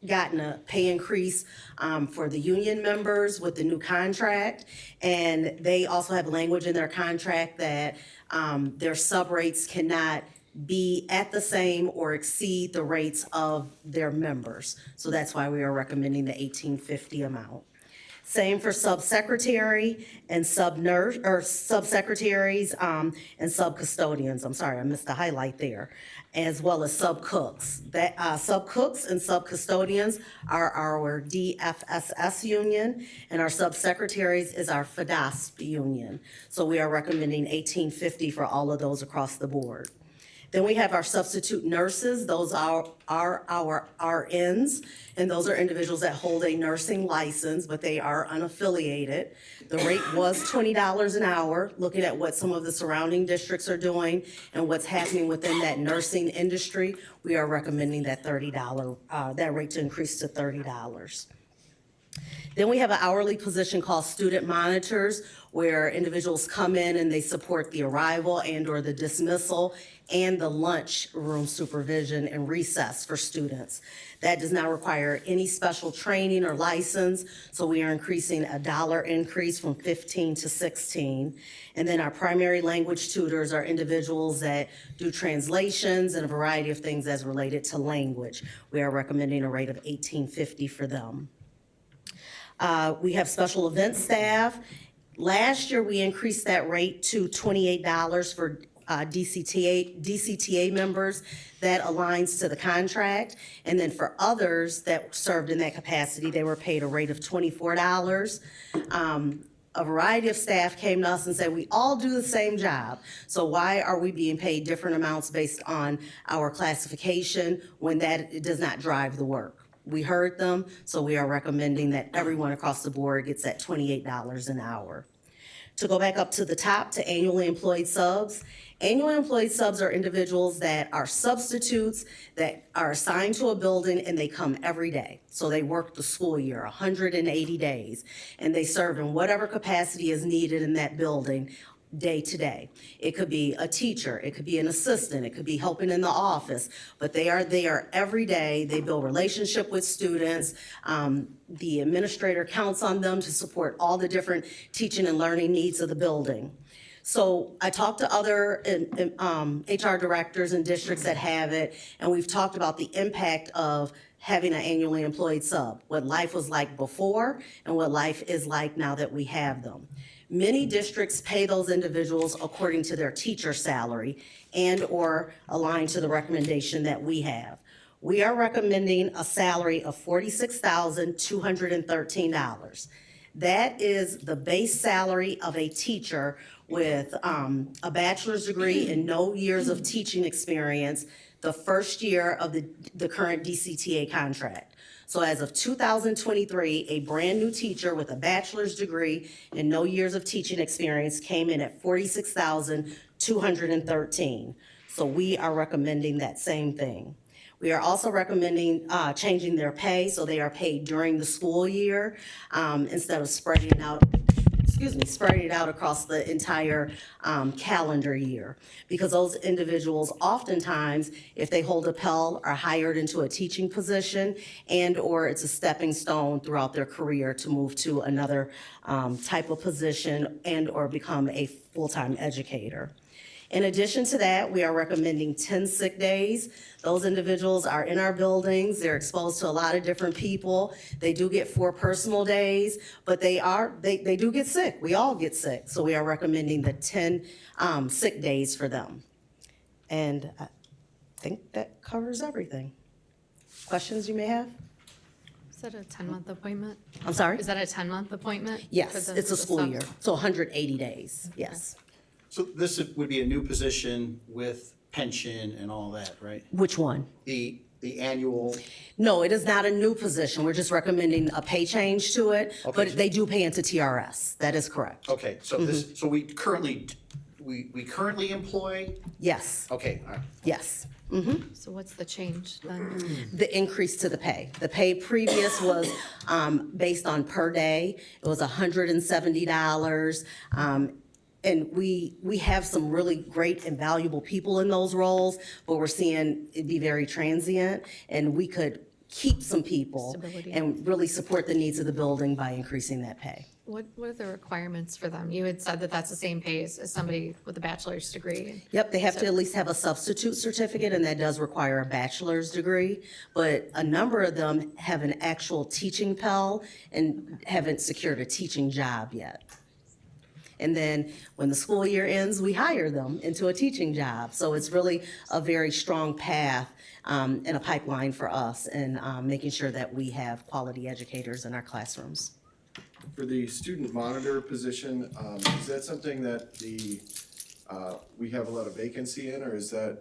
gotten a pay increase for the union members with the new contract. And they also have language in their contract that their sub rates cannot be at the same or exceed the rates of their members. So that's why we are recommending the $18.50 amount. Same for sub-secretary and sub-nurse, or sub-secretaries, and sub-custodians. I'm sorry, I missed the highlight there. As well as sub-cooks. That, sub-cooks and sub-custodians are our DFSS union, and our sub-secretaries is our FDASP union. So we are recommending $18.50 for all of those across the board. Then we have our substitute nurses. Those are our RNs, and those are individuals that hold a nursing license, but they are unaffiliated. The rate was $20 an hour, looking at what some of the surrounding districts are doing and what's happening within that nursing industry. We are recommending that that rate to increase to $30. Then we have an hourly position called student monitors, where individuals come in and they support the arrival and or the dismissal and the lunch room supervision and recess for students. That does not require any special training or license, so we are increasing a $1 increase from 15 to 16. And then our primary language tutors are individuals that do translations and a variety of things as related to language. We are recommending a rate of $18.50 for them. We have special event staff. Last year, we increased that rate to $28 for DCTA members. That aligns to the contract. And then for others that served in that capacity, they were paid a rate of $24. A variety of staff came to us and said, we all do the same job. So why are we being paid different amounts based on our classification when it does not drive the work? We heard them, so we are recommending that everyone across the board gets that $28 an hour. To go back up to the top to annually employed subs. Annually employed subs are individuals that are substitutes that are assigned to a building and they come every day. So they work the school year, 180 days, and they serve in whatever capacity is needed in that building day to day. It could be a teacher, it could be an assistant, it could be helping in the office, but they are there every day. They build relationship with students. The administrator counts on them to support all the different teaching and learning needs of the building. So I talked to other HR directors and districts that have it, and we've talked about the impact of having an annually employed sub, what life was like before and what life is like now that we have them. Many districts pay those individuals according to their teacher salary and/or aligned to the recommendation that we have. We are recommending a salary of $46,213. That is the base salary of a teacher with a bachelor's degree and no years of teaching experience the first year of the current DCTA contract. So as of 2023, a brand-new teacher with a bachelor's degree and no years of teaching experience came in at $46,213. So we are recommending that same thing. We are also recommending changing their pay, so they are paid during the school year instead of spreading it out across the entire calendar year. Because those individuals oftentimes, if they hold a Pell, are hired into a teaching position and/or it's a stepping stone throughout their career to move to another type of position and/or become a full-time educator. In addition to that, we are recommending 10 sick days. Those individuals are in our buildings, they're exposed to a lot of different people. They do get 4 personal days, but they do get sick. We all get sick. So we are recommending the 10 sick days for them. And I think that covers everything. Questions you may have? Is that a 10-month appointment? I'm sorry? Is that a 10-month appointment? Yes, for it's a the school sub? year, so 180 days, yes. So this would be a new position with pension and all that, right? Which one? The annual, No, it is not a new position. We're just recommending a pay change to it, Okay. but they do pay into TRS. That is correct. okay, so so we currently employ, Yes, okay, all right. yes. So what's the change then? The increase to the pay. The pay previous was based on per day. It was $170. And we have some really great and valuable people in those roles, but we're seeing it be very transient, and we could keep some people Stability. and really support the needs of the building by increasing that pay. What are the requirements for them? You had said that that's the same pay as somebody with a bachelor's degree. Yep, they have to at least have a substitute certificate, and that does require a bachelor's degree. But a number of them have an actual teaching Pell and haven't secured a teaching job yet. And then when the school year ends, we hire them into a teaching job. So it's really a very strong path and a pipeline for us in making sure that we have quality educators in our classrooms. For the student monitor position, is that something that we have a lot of vacancy in, or is that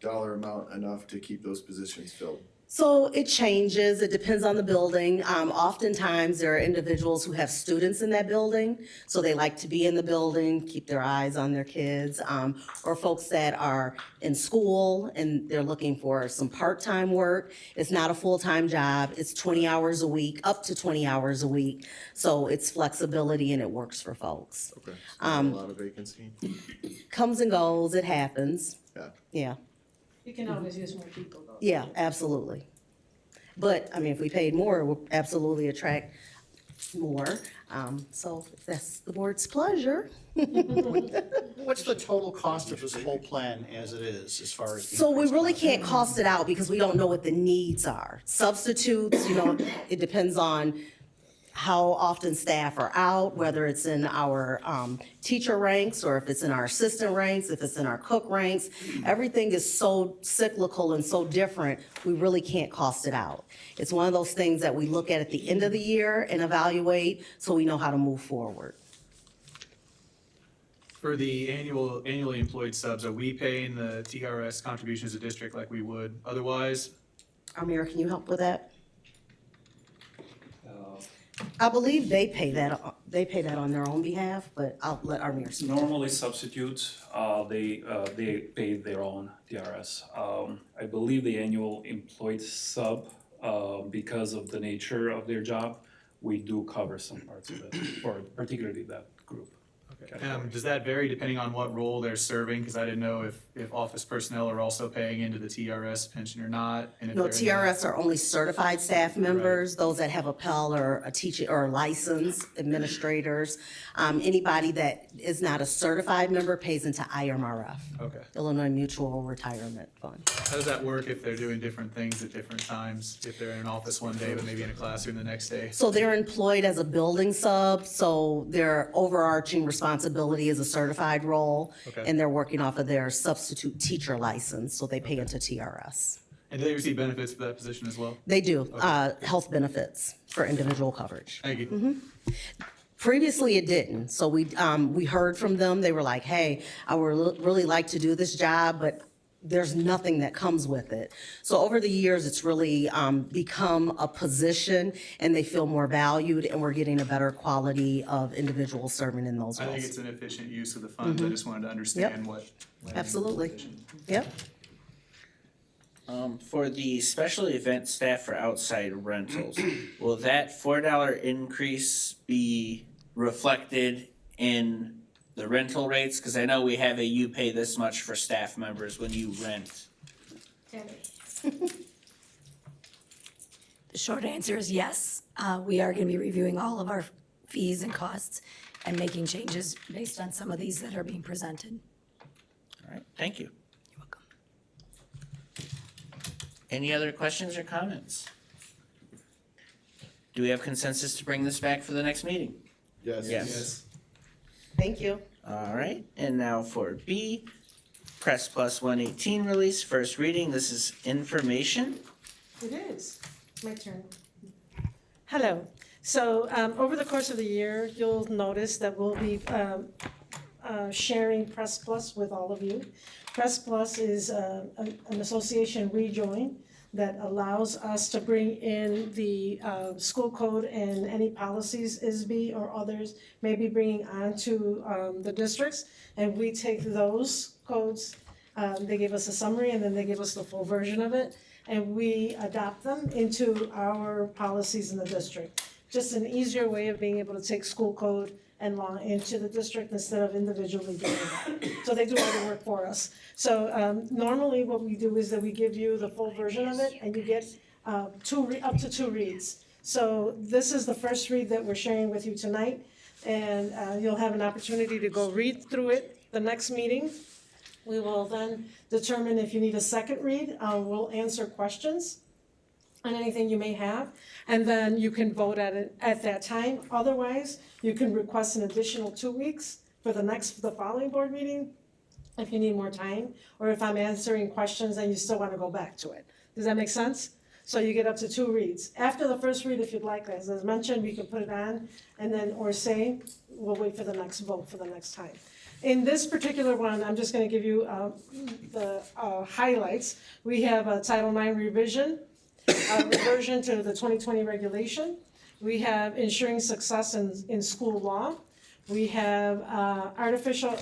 dollar amount enough to keep those positions filled? So it changes, it depends on the building. Oftentimes, there are individuals who have students in that building, so they like to be in the building, keep their eyes on their kids. Or folks that are in school and they're looking for some part-time work. It's not a full-time job, it's 20 hours a week, up to 20 hours a week. So it's flexibility and it works for folks. Okay, so not a lot of vacancy? Comes and goes, it happens. Yeah. Yeah. You can always use more people though. Yeah, absolutely. But, I mean, if we paid more, it would absolutely attract more. So if that's the board's pleasure. What's the total cost of this whole plan as it is, as far as? So we really can't cost it out because we don't know what the needs are. Substitutes, it depends on how often staff are out, whether it's in our teacher ranks or if it's in our assistant ranks, if it's in our cook ranks. Everything is so cyclical and so different, we really can't cost it out. It's one of those things that we look at the end of the year and evaluate so we know how to move forward. For the annually employed subs, are we paying the TRS contributions to district like we would otherwise? Amir, can you help with that? I believe they pay that on their own behalf, but I'll let Amir speak. Normally substitutes, they pay their own DRS. I believe the annual employed sub, because of the nature of their job, we do cover some parts of it, for particularly that group. Does that vary depending on what role they're serving? Because I didn't know if office personnel are also paying into the TRS pension or not. And if No, they're not- TRS are only certified staff members, those that have a Pell or a teacher or a license, administrators. Anybody that is not a certified member pays into IMRF. Okay. Illinois Mutual Retirement Fund. How does that work if they're doing different things at different times? If they're in an office one day, but maybe in a classroom the next day? So they're employed as a building sub, so their overarching responsibility is a certified role. Okay. And they're working off of their substitute teacher license, so they pay into TRS. And do they receive benefits for that position as well? They do, health benefits for individual coverage. Thank you. Previously, it didn't, so we heard from them, they were like, hey, I would really like to do this job, but there's nothing that comes with it. So over the years, it's really become a position, and they feel more valued, and we're getting a better quality of individuals serving in those I think roles. it's an efficient use of the funds. I just wanted to understand what. Absolutely. Yep. For the special event staff for outside rentals, will that $4 increase be reflected in the rental rates? Cause I know we have you pay this much for staff members when you rent. The short answer is yes. We are going to be reviewing all of our fees and costs and making changes based on some of these that are being presented. All right, thank you. You're welcome. Any other questions or comments? Do we have consensus to bring this back for the next meeting? Yes. Yes. Thank you. All right, and now for B, Press Plus 118 release, first reading. This is information. It is. My turn. Hello. So over the course of the year, you'll notice that we'll be sharing Press Plus with all of you. Press Plus is an association we joined that allows us to bring in the school code and any policies ISB or others may be bringing onto the districts. And we take those codes, they give us a summary, and then they give us the full version of it. And we adopt them into our policies in the district. Just an easier way of being able to take school code and law into the district instead of individually doing that. So they do all the work for us. So normally what we do is that we give you the full version of it, and you get up to two reads. So this is the first read that we're sharing with you tonight, and you'll have an opportunity to go read through it the next meeting. We will then determine if you need a second read. We'll answer questions on anything you may have, and then you can vote at it at that time. Otherwise, you can request an additional 2 weeks for the following board meeting if you need more time, or if I'm answering questions and you still want to go back to it. Does that make sense? So you get up to 2 reads. After the first read, if you'd like, as I mentioned, we can put it on, and then, or say, we'll wait for the next vote for the next time. In this particular one, I'm just gonna give you the highlights. We have a Title IX revision, reversion to the 2020 regulation. We have ensuring success in school law. We have artificial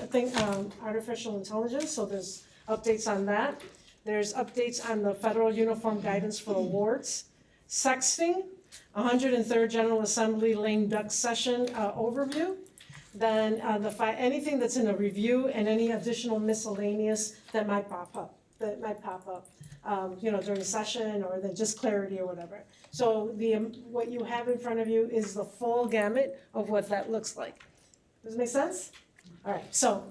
intelligence, so there's updates on that. There's updates on the federal uniform guidance for awards. Sexting, 103rd General Assembly lame duck session overview. Then anything that's in a review and any additional miscellaneous that might pop up, during session, or the just clarity or whatever. So what you have in front of you is the full gamut of what that looks like. Does it make sense? All right, so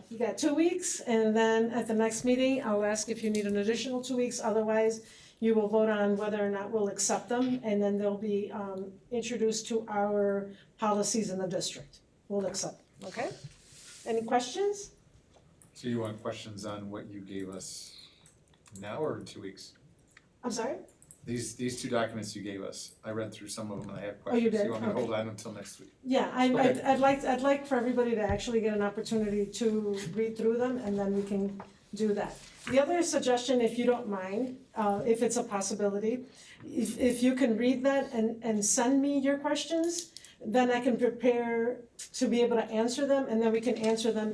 you got 2 weeks, and then at the next meeting, I'll ask if you need an additional 2 weeks. Otherwise, you will vote on whether or not we'll accept them, and then they'll be introduced to our policies in the district. We'll accept, okay? Any questions? So you want questions on what you gave us now or in 2 weeks? I'm sorry? These two documents you gave us, I read through some of them and I have Oh, you questions. did? You want me to Okay. hold on until next week? Yeah, Okay. I'd like for everybody to actually get an opportunity to read through them, and then we can do that. The other suggestion, if you don't mind, if it's a possibility, if you can read that and send me your questions, then I can prepare to be able to answer them, and then we can answer them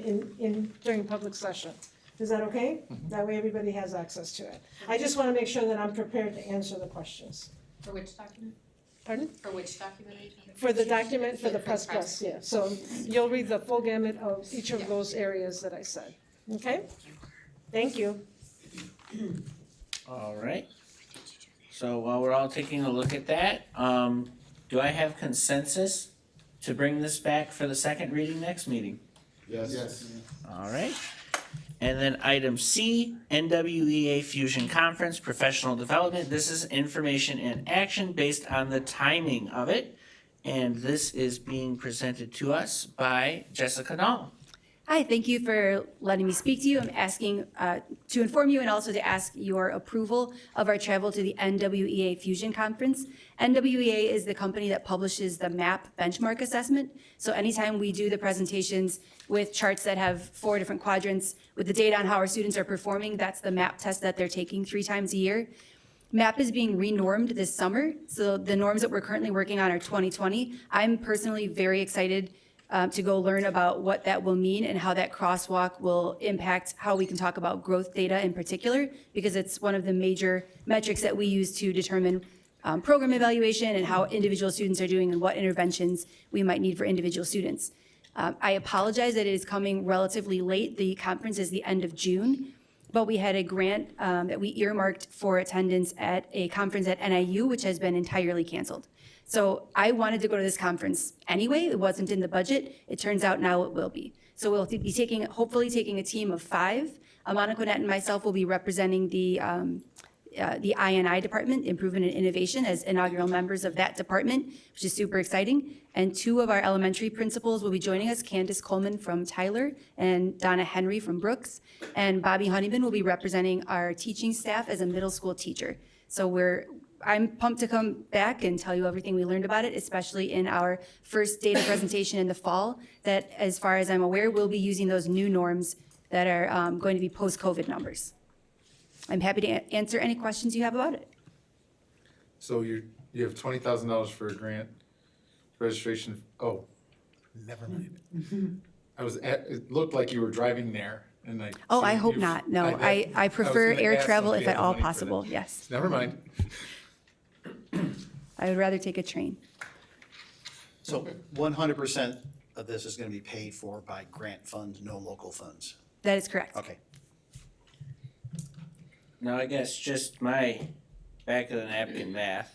during public session. Is that okay? That way everybody has access to it. I just want to make sure that I'm prepared to answer the questions. For which document? Pardon? For which document are you talking about? For the document, for the press plus, yeah. So you'll read the full gamut of each of those areas that I said. Okay? Thank you. All right. So while we're all taking a look at that, do I have consensus to bring this back for the second reading next meeting? Yes. All right. And then item C, NWEA Fusion Conference, Professional Development. This is information and action based on the timing of it. And this is being presented to us by Jessica Nall. Hi, thank you for letting me speak to you. I'm asking to inform you and also to ask your approval of our travel to the NWEA Fusion Conference. NWEA is the company that publishes the MAP benchmark assessment. So anytime we do the presentations with charts that have 4 different quadrants with the data on how our students are performing, that's the MAP test that they're taking 3 times a year. MAP is being renormed this summer. So the norms that we're currently working on are 2020. I'm personally very excited to go learn about what that will mean and how that crosswalk will impact how we can talk about growth data in particular, because it's one of the major metrics that we use to determine program evaluation and how individual students are doing and what interventions we might need for individual students. I apologize that it is coming relatively late. The conference is the end of June, but we had a grant that we earmarked for attendance at a conference at NIU, which has been entirely canceled. So I wanted to go to this conference anyway. It wasn't in the budget. It turns out now it will be. So we'll be hopefully taking a team of 5. Monica Net and myself will be representing the I&I department, Improvement and Innovation, as inaugural members of that department, which is super exciting. And 2 of our elementary principals will be joining us, Candace Coleman from Tyler and Donna Henry from Brooks. And Bobby Honeyman will be representing our teaching staff as a middle school teacher. So I'm pumped to come back and tell you everything we learned about it, especially in our first data presentation in the fall, that as far as I'm aware, we'll be using those new norms that are going to be post-COVID numbers. I'm happy to answer any questions you have about it. So you have $20,000 for a grant registration. Oh, never mind. It looked like you were driving there and like. Oh, so I hope you've- not. No, bet. I prefer was gonna air ask travel if if you at had the all money for possible, that. yes. Never mind. I would rather take a train. So 100% of this is going to be paid for by grant funds, no local funds. That is correct. Okay. Now, I guess just my back of the napkin math.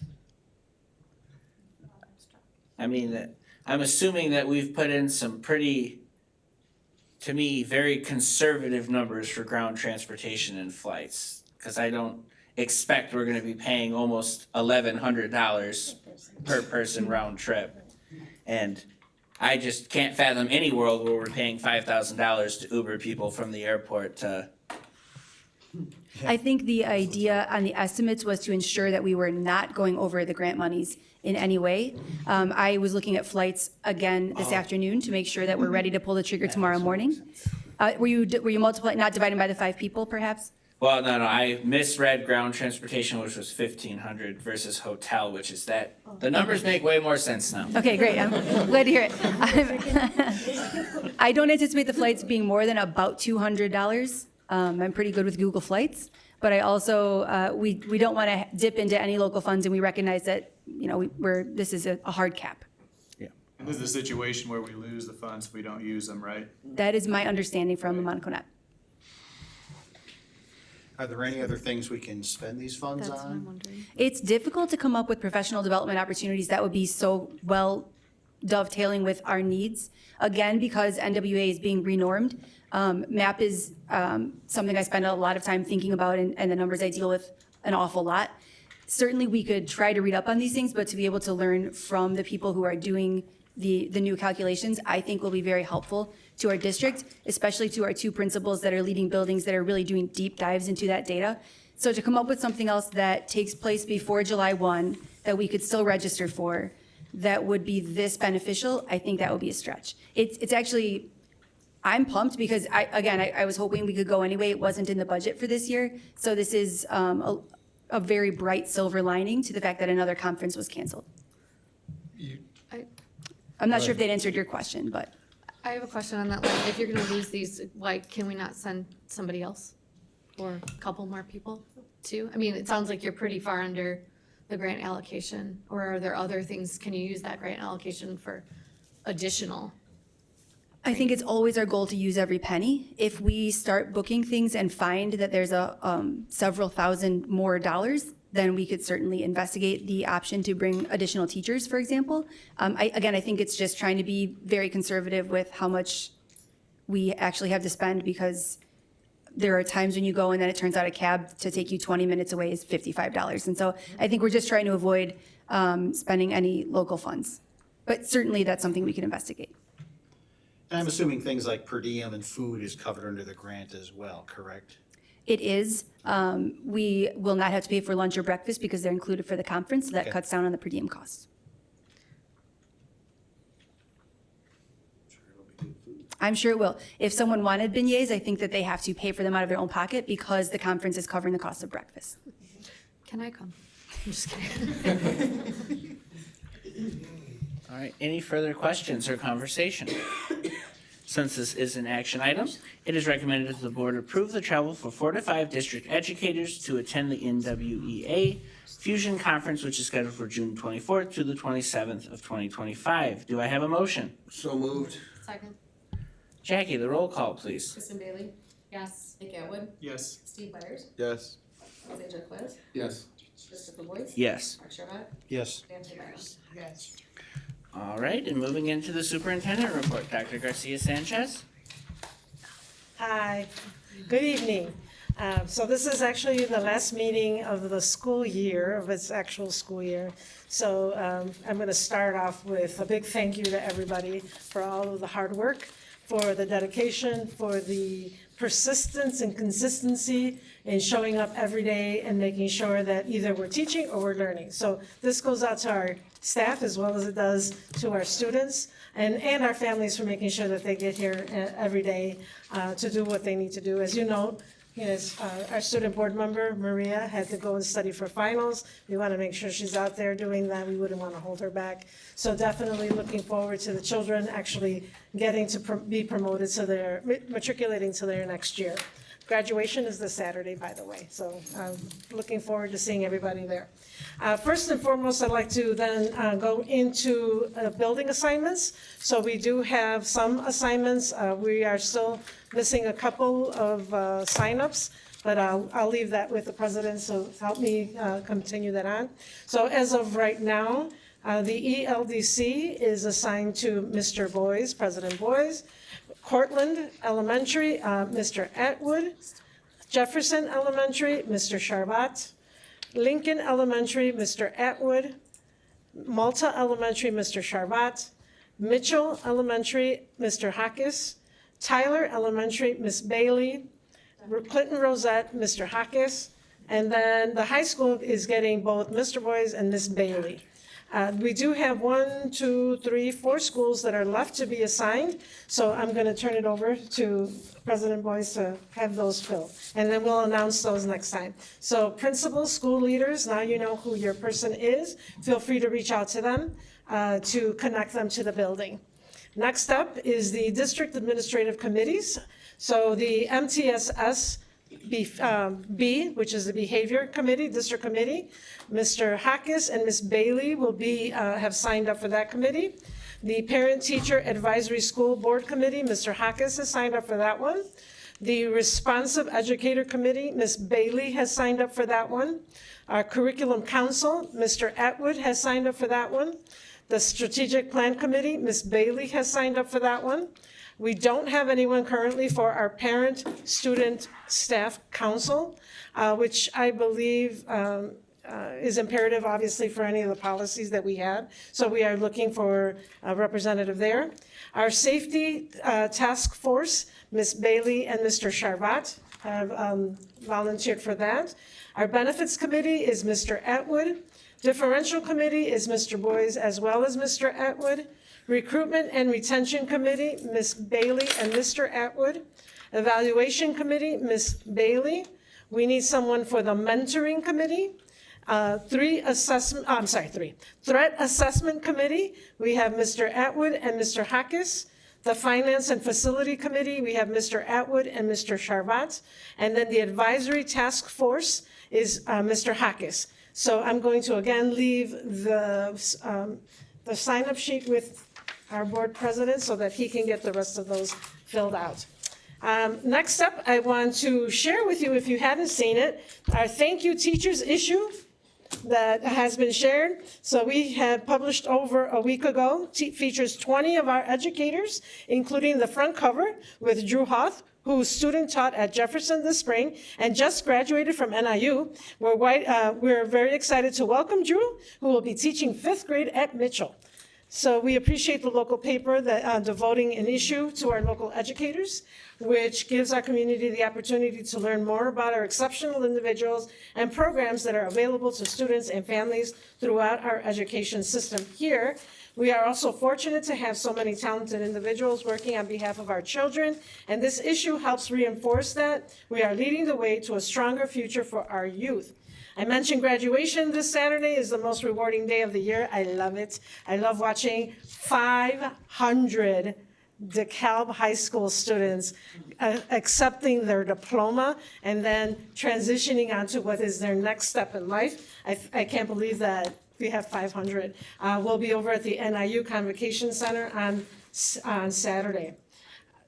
I mean, I'm assuming that we've put in some pretty, to me, very conservative numbers for ground transportation and flights. Because I don't expect we're gonna be paying almost $1,100 per person round trip. And I just can't fathom any world where we're paying $5,000 to Uber people from the airport to. I think the idea on the estimates was to ensure that we were not going over the grant monies in any way. I was looking at flights again this afternoon to make sure that we're ready to pull the trigger tomorrow morning. Were you multiplying, not dividing by the 5 people perhaps? Well, no, I misread ground transportation, which was 1,500 versus hotel, which is that. The numbers make way more sense now. Okay, great. I'm glad to hear it. I don't anticipate the flights being more than about $200. I'm pretty good with Google Flights, but I also, we don't want to dip into any local funds, and we recognize that, this is a hard cap. And this is a situation where we lose the funds if we don't use them, right? That is my understanding from Monica Net. Are there any other things we can spend these funds That's what I'm on? wondering. It's difficult to come up with professional development opportunities that would be so well dovetailing with our needs. Again, because NWA is being renormed. MAP is something I spend a lot of time thinking about, and the numbers I deal with an awful lot. Certainly, we could try to read up on these things, but to be able to learn from the people who are doing the new calculations, I think will be very helpful to our district, especially to our 2 principals that are leading buildings that are really doing deep dives into that data. So to come up with something else that takes place before July 1, that we could still register for, that would be this beneficial, I think that would be a stretch. It's actually I'm pumped because I was hoping we could go anyway. It wasn't in the budget for this year. So this is a very bright silver lining to the fact that another conference was canceled. I'm not sure if that answered your question, but. I have a question on that line. If you're gonna lose these, like, can we not send somebody else? Or a couple more people too? I mean, it sounds like you're pretty far under the grant allocation, or are there other things, can you use that grant allocation for additional? I think it's always our goal to use every penny. If we start booking things and find that there's several thousand more dollars, then we could certainly investigate the option to bring additional teachers, for example. I think it's just trying to be very conservative with how much we actually have to spend, because there are times when you go and then it turns out a cab to take you 20 minutes away is $55. And so I think we're just trying to avoid spending any local funds. But certainly that's something we can investigate. And I'm assuming things like per diem and food is covered under the grant as well, correct? It is. We will not have to pay for lunch or breakfast because they're included for the conference, so that Okay. cuts down on the per diem costs. I'm sure it will. If someone wanted beignets, I think that they have to pay for them out of their own pocket because the conference is covering the cost of breakfast. Can I come? I'm just kidding. All right, any further questions or conversation? Since this is an action item, it is recommended that the board approve the travel for 4 to 5 district educators to attend the NWEA Fusion Conference, which is scheduled for June 24th to the 27th of 2025. Do I have a motion? So moved. Second. Jackie, the roll call, please. Kristen Bailey? Yes. Nick Atwood? Yes. Steve Byers? Yes. Alexandra Quiz? Yes. Christopher Boyce? Yes. Mark Sherbat? Yes. Dan Terrell? Yes. All right, and moving into the superintendent report, Dr. Garcia Sanchez. Hi, good evening. So this is actually the last meeting of the school year, of its actual school year. So I'm going to start off with a big thank you to everybody for all of the hard work, for the dedication, for the persistence and consistency in showing up every day and making sure that either we're teaching or we're learning. So this goes out to our staff as well as it does to our students and our families for making sure that they get here every day to do what they need to do. As you know, yes, our student board member, Maria, had to go and study for finals. We want to make sure she's out there doing that. We wouldn't want to hold her back. So definitely looking forward to the children actually getting to be promoted so they're matriculating to their next year. Graduation is this Saturday, by the way, so I'm looking forward to seeing everybody there. First and foremost, I'd like to then go into building assignments. So we do have some assignments. We are still missing a couple of signups, but I'll leave that with the president, so help me continue that on. So as of right now, the ELDC is assigned to Mr. Boyes, President Boyes. Cortland Elementary, Mr. Atwood. Jefferson Elementary, Mr. Sharbat. Lincoln Elementary, Mr. Atwood. Malta Elementary, Mr. Sharbat. Mitchell Elementary, Mr. Hockes. Tyler Elementary, Ms. Bailey. Clinton Rosette, Mr. Hockes. And then the high school is getting both Mr. Boyes and Ms. Bailey. We do have 1, 2, 3, 4 schools that are left to be assigned, so I'm going to turn it over to President Boyce to have those filled, and then we'll announce those next time. So principals, school leaders, now you know who your person is. Feel free to reach out to them to connect them to the building. Next up is the district administrative committees. So the MTSS B, which is the Behavior Committee, District Committee. Mr. Hockes and Ms. Bailey will be, have signed up for that committee. The Parent Teacher Advisory School Board Committee, Mr. Hockes has signed up for that one. The Responsive Educator Committee, Ms. Bailey has signed up for that one. Our Curriculum Council, Mr. Atwood has signed up for that one. The Strategic Plan Committee, Ms. Bailey has signed up for that one. We don't have anyone currently for our Parent Student Staff Council, which I believe is imperative, obviously, for any of the policies that we have. So we are looking for a representative there. Our Safety Task Force, Ms. Bailey and Mr. Sharbat have volunteered for that. Our Benefits Committee is Mr. Atwood. Differential Committee is Mr. Boyes as well as Mr. Atwood. Recruitment and Retention Committee, Ms. Bailey and Mr. Atwood. Evaluation Committee, Ms. Bailey. We need someone for the Mentoring Committee. Threat Assessment Committee, we have Mr. Atwood and Mr. Hackes. The Finance and Facility Committee, we have Mr. Atwood and Mr. Charvat. And then the Advisory Task Force is Mr. Hackes. So I'm going to again leave the sign-up sheet with our board president so that he can get the rest of those filled out. Next up, I want to share with you, if you hadn't seen it, our Thank You Teachers issue that has been shared. So we had published over a week ago, features 20 of our educators, including the front cover with Drew Hoth, who's student taught at Jefferson this spring and just graduated from NIU. We're very excited to welcome Drew, who will be teaching 5th grade at Mitchell. So we appreciate the local paper that devoting an issue to our local educators, which gives our community the opportunity to learn more about our exceptional individuals and programs that are available to students and families throughout our education system here. We are also fortunate to have so many talented individuals working on behalf of our children, and this issue helps reinforce that we are leading the way to a stronger future for our youth. I mentioned graduation this Saturday is the most rewarding day of the year. I love it. I love watching 500 DeKalb High School students accepting their diploma and then transitioning onto what is their next step in life. I can't believe that we have 500. We'll be over at the NIU Convocation Center on Saturday.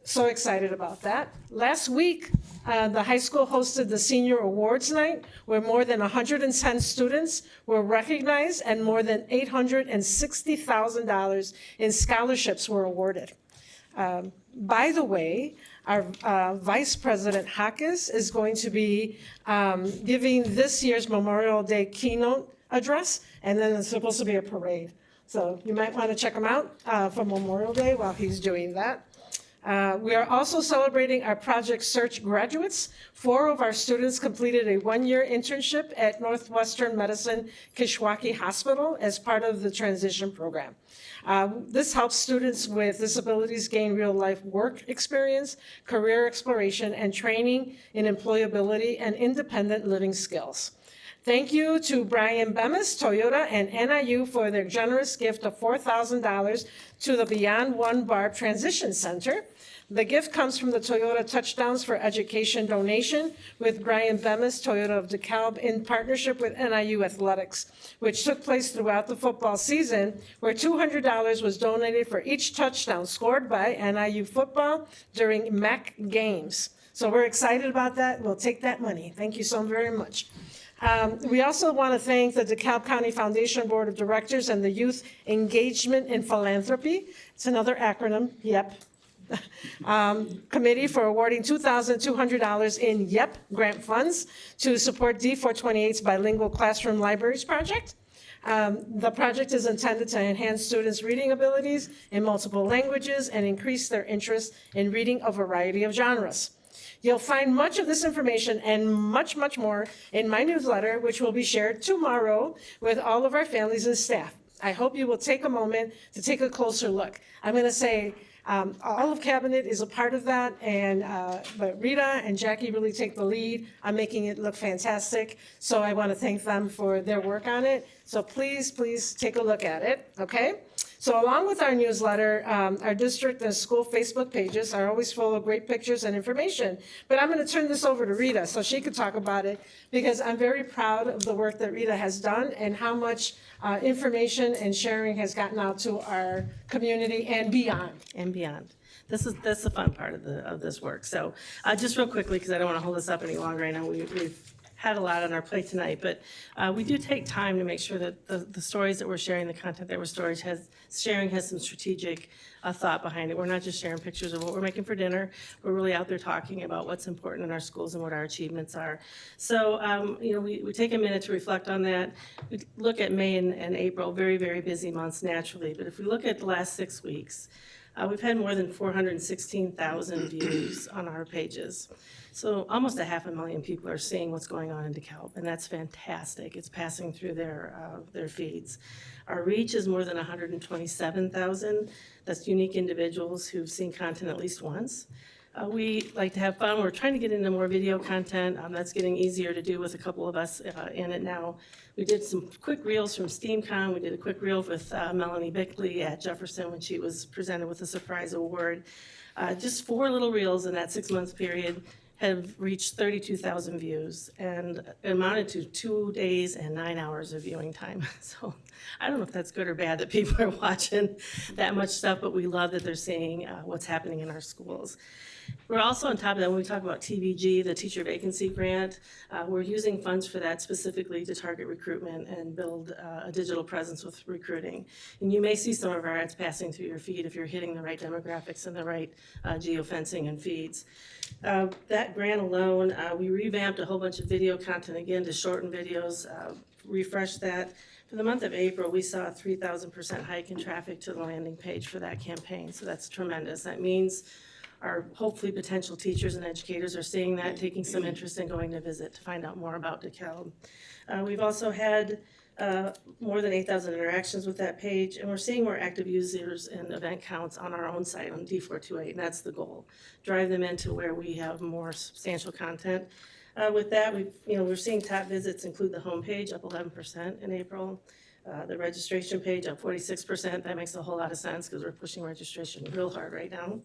So excited about that. Last week, the high school hosted the Senior Awards Night, where more than 110 students were recognized and more than $860,000 in scholarships were awarded. By the way, our Vice President Hackes is going to be giving this year's Memorial Day keynote address, and then it's supposed to be a parade. So you might want to check him out for Memorial Day while he's doing that. We are also celebrating our Project Search graduates. 4 of our students completed a 1-year internship at Northwestern Medicine Kishwaukee Hospital as part of the transition program. This helps students with disabilities gain real-life work experience, career exploration, and training in employability and independent living skills. Thank you to Brian Bemis, Toyota, and NIU for their generous gift of $4,000 to the Beyond One Barb Transition Center. The gift comes from the Toyota Touchdowns for Education donation with Brian Bemis, Toyota of DeKalb, in partnership with NIU Athletics, which took place throughout the football season, where $200 was donated for each touchdown scored by NIU football during MAC games. So we're excited about that. We'll take that money. Thank you so very much. We also want to thank the DeKalb County Foundation Board of Directors and the Youth Engagement in Philanthropy, it's another acronym, YEP, committee for awarding $2,200 in YEP grant funds to support D428's Bilingual Classroom Libraries project. The project is intended to enhance students' reading abilities in multiple languages and increase their interest in reading a variety of genres. You'll find much of this information and much, much more in my newsletter, which will be shared tomorrow with all of our families and staff. I hope you will take a moment to take a closer look. I'm going to say all of Cabinet is a part of that, but Rita and Jackie really take the lead on making it look fantastic. So I want to thank them for their work on it. So please, please take a look at it, okay? So along with our newsletter, our district and school Facebook pages are always full of great pictures and information. But I'm going to turn this over to Rita so she could talk about it, because I'm very proud of the work that Rita has done and how much information and sharing has gotten out to our community and beyond. And beyond. That's the fun part of this work. So just real quickly, because I don't want to hold this up any longer, I know we've had a lot on our plate tonight, but we do take time to make sure that the stories that we're sharing, the content that we're sharing has some strategic thought behind it. We're not just sharing pictures of what we're making for dinner. We're really out there talking about what's important in our schools and what our achievements are. So, we take a minute to reflect on that. We look at May and April, very, very busy months naturally, but if we look at the last 6 weeks, We've had more than 416,000 views on our pages. So almost 500,000 people are seeing what's going on in DeKalb, and that's fantastic. It's passing through their feeds. Our reach is more than 127,000. That's unique individuals who've seen content at least once. We like to have fun. We're trying to get into more video content. That's getting easier to do with a couple of us in it now. We did some quick reels from SteamCon. We did a quick reel with Melanie Bickley at Jefferson when she was presented with a surprise award. Just 4 little reels in that 6-month period have reached 32,000 views and amounted to 2 days and 9 hours of viewing time. So I don't know if that's good or bad that people are watching that much stuff, but we love that they're seeing what's happening in our schools. We're also on top of that, when we talk about TVG, the teacher vacancy grant, we're using funds for that specifically to target recruitment and build a digital presence with recruiting. And you may see some of our ads passing through your feed if you're hitting the right demographics and the right geofencing and feeds. That grant alone, we revamped a whole bunch of video content again to shorten videos, refreshed that. For the month of April, we saw a 3,000% hike in traffic to the landing page for that campaign, so that's tremendous. That means our hopefully potential teachers and educators are seeing that, taking some interest in going to visit to find out more about DeKalb. We've also had more than 8,000 interactions with that page, and we're seeing more active users and event counts on our own site on D428, and that's the goal. Drive them into where we have more substantial content. With that, we're seeing top visits include the homepage up 11% in April. The registration page up 46%. That makes a whole lot of sense because we're pushing registration real hard right now.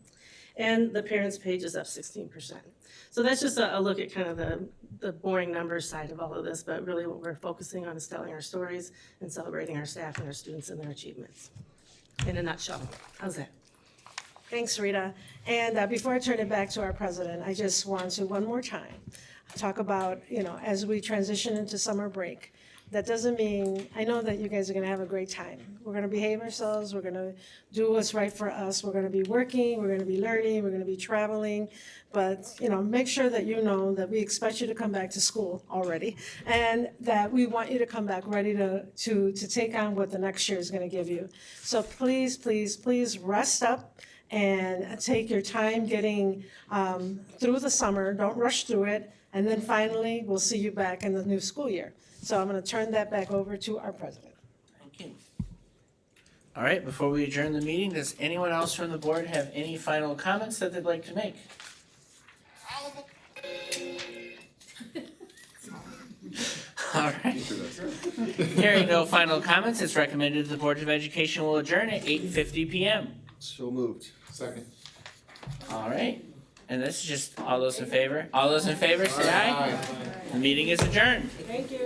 And the parents page is up 16%. So that's just a look at kind of the boring numbers side of all of this, but really what we're focusing on is telling our stories and celebrating our staff and our students and their achievements. In a nutshell. How's that? Thanks, Rita. And before I turn it back to our president, I just want to one more time talk about, as we transition into summer break, that doesn't mean, I know that you guys are gonna have a great time. We're gonna behave ourselves, we're gonna do what's right for us, we're gonna be working, we're gonna be learning, we're gonna be traveling, but, make sure that you know that we expect you to come back to school already, and that we want you to come back ready to take on what the next year is gonna give you. So please, please, please rest up and take your time getting through the summer, don't rush through it, and then finally, we'll see you back in the new school year. So I'm going to turn that back over to our president. Thank you. All right, before we adjourn the meeting, does anyone else from the board have any final comments that they'd like to make? All right. Hearing no final comments, it's recommended the Board of Education will adjourn at 8:50 p.m. So moved. Second. All right, and this is just all those in favor? All those in favor, say aye. The meeting is adjourned. Thank you.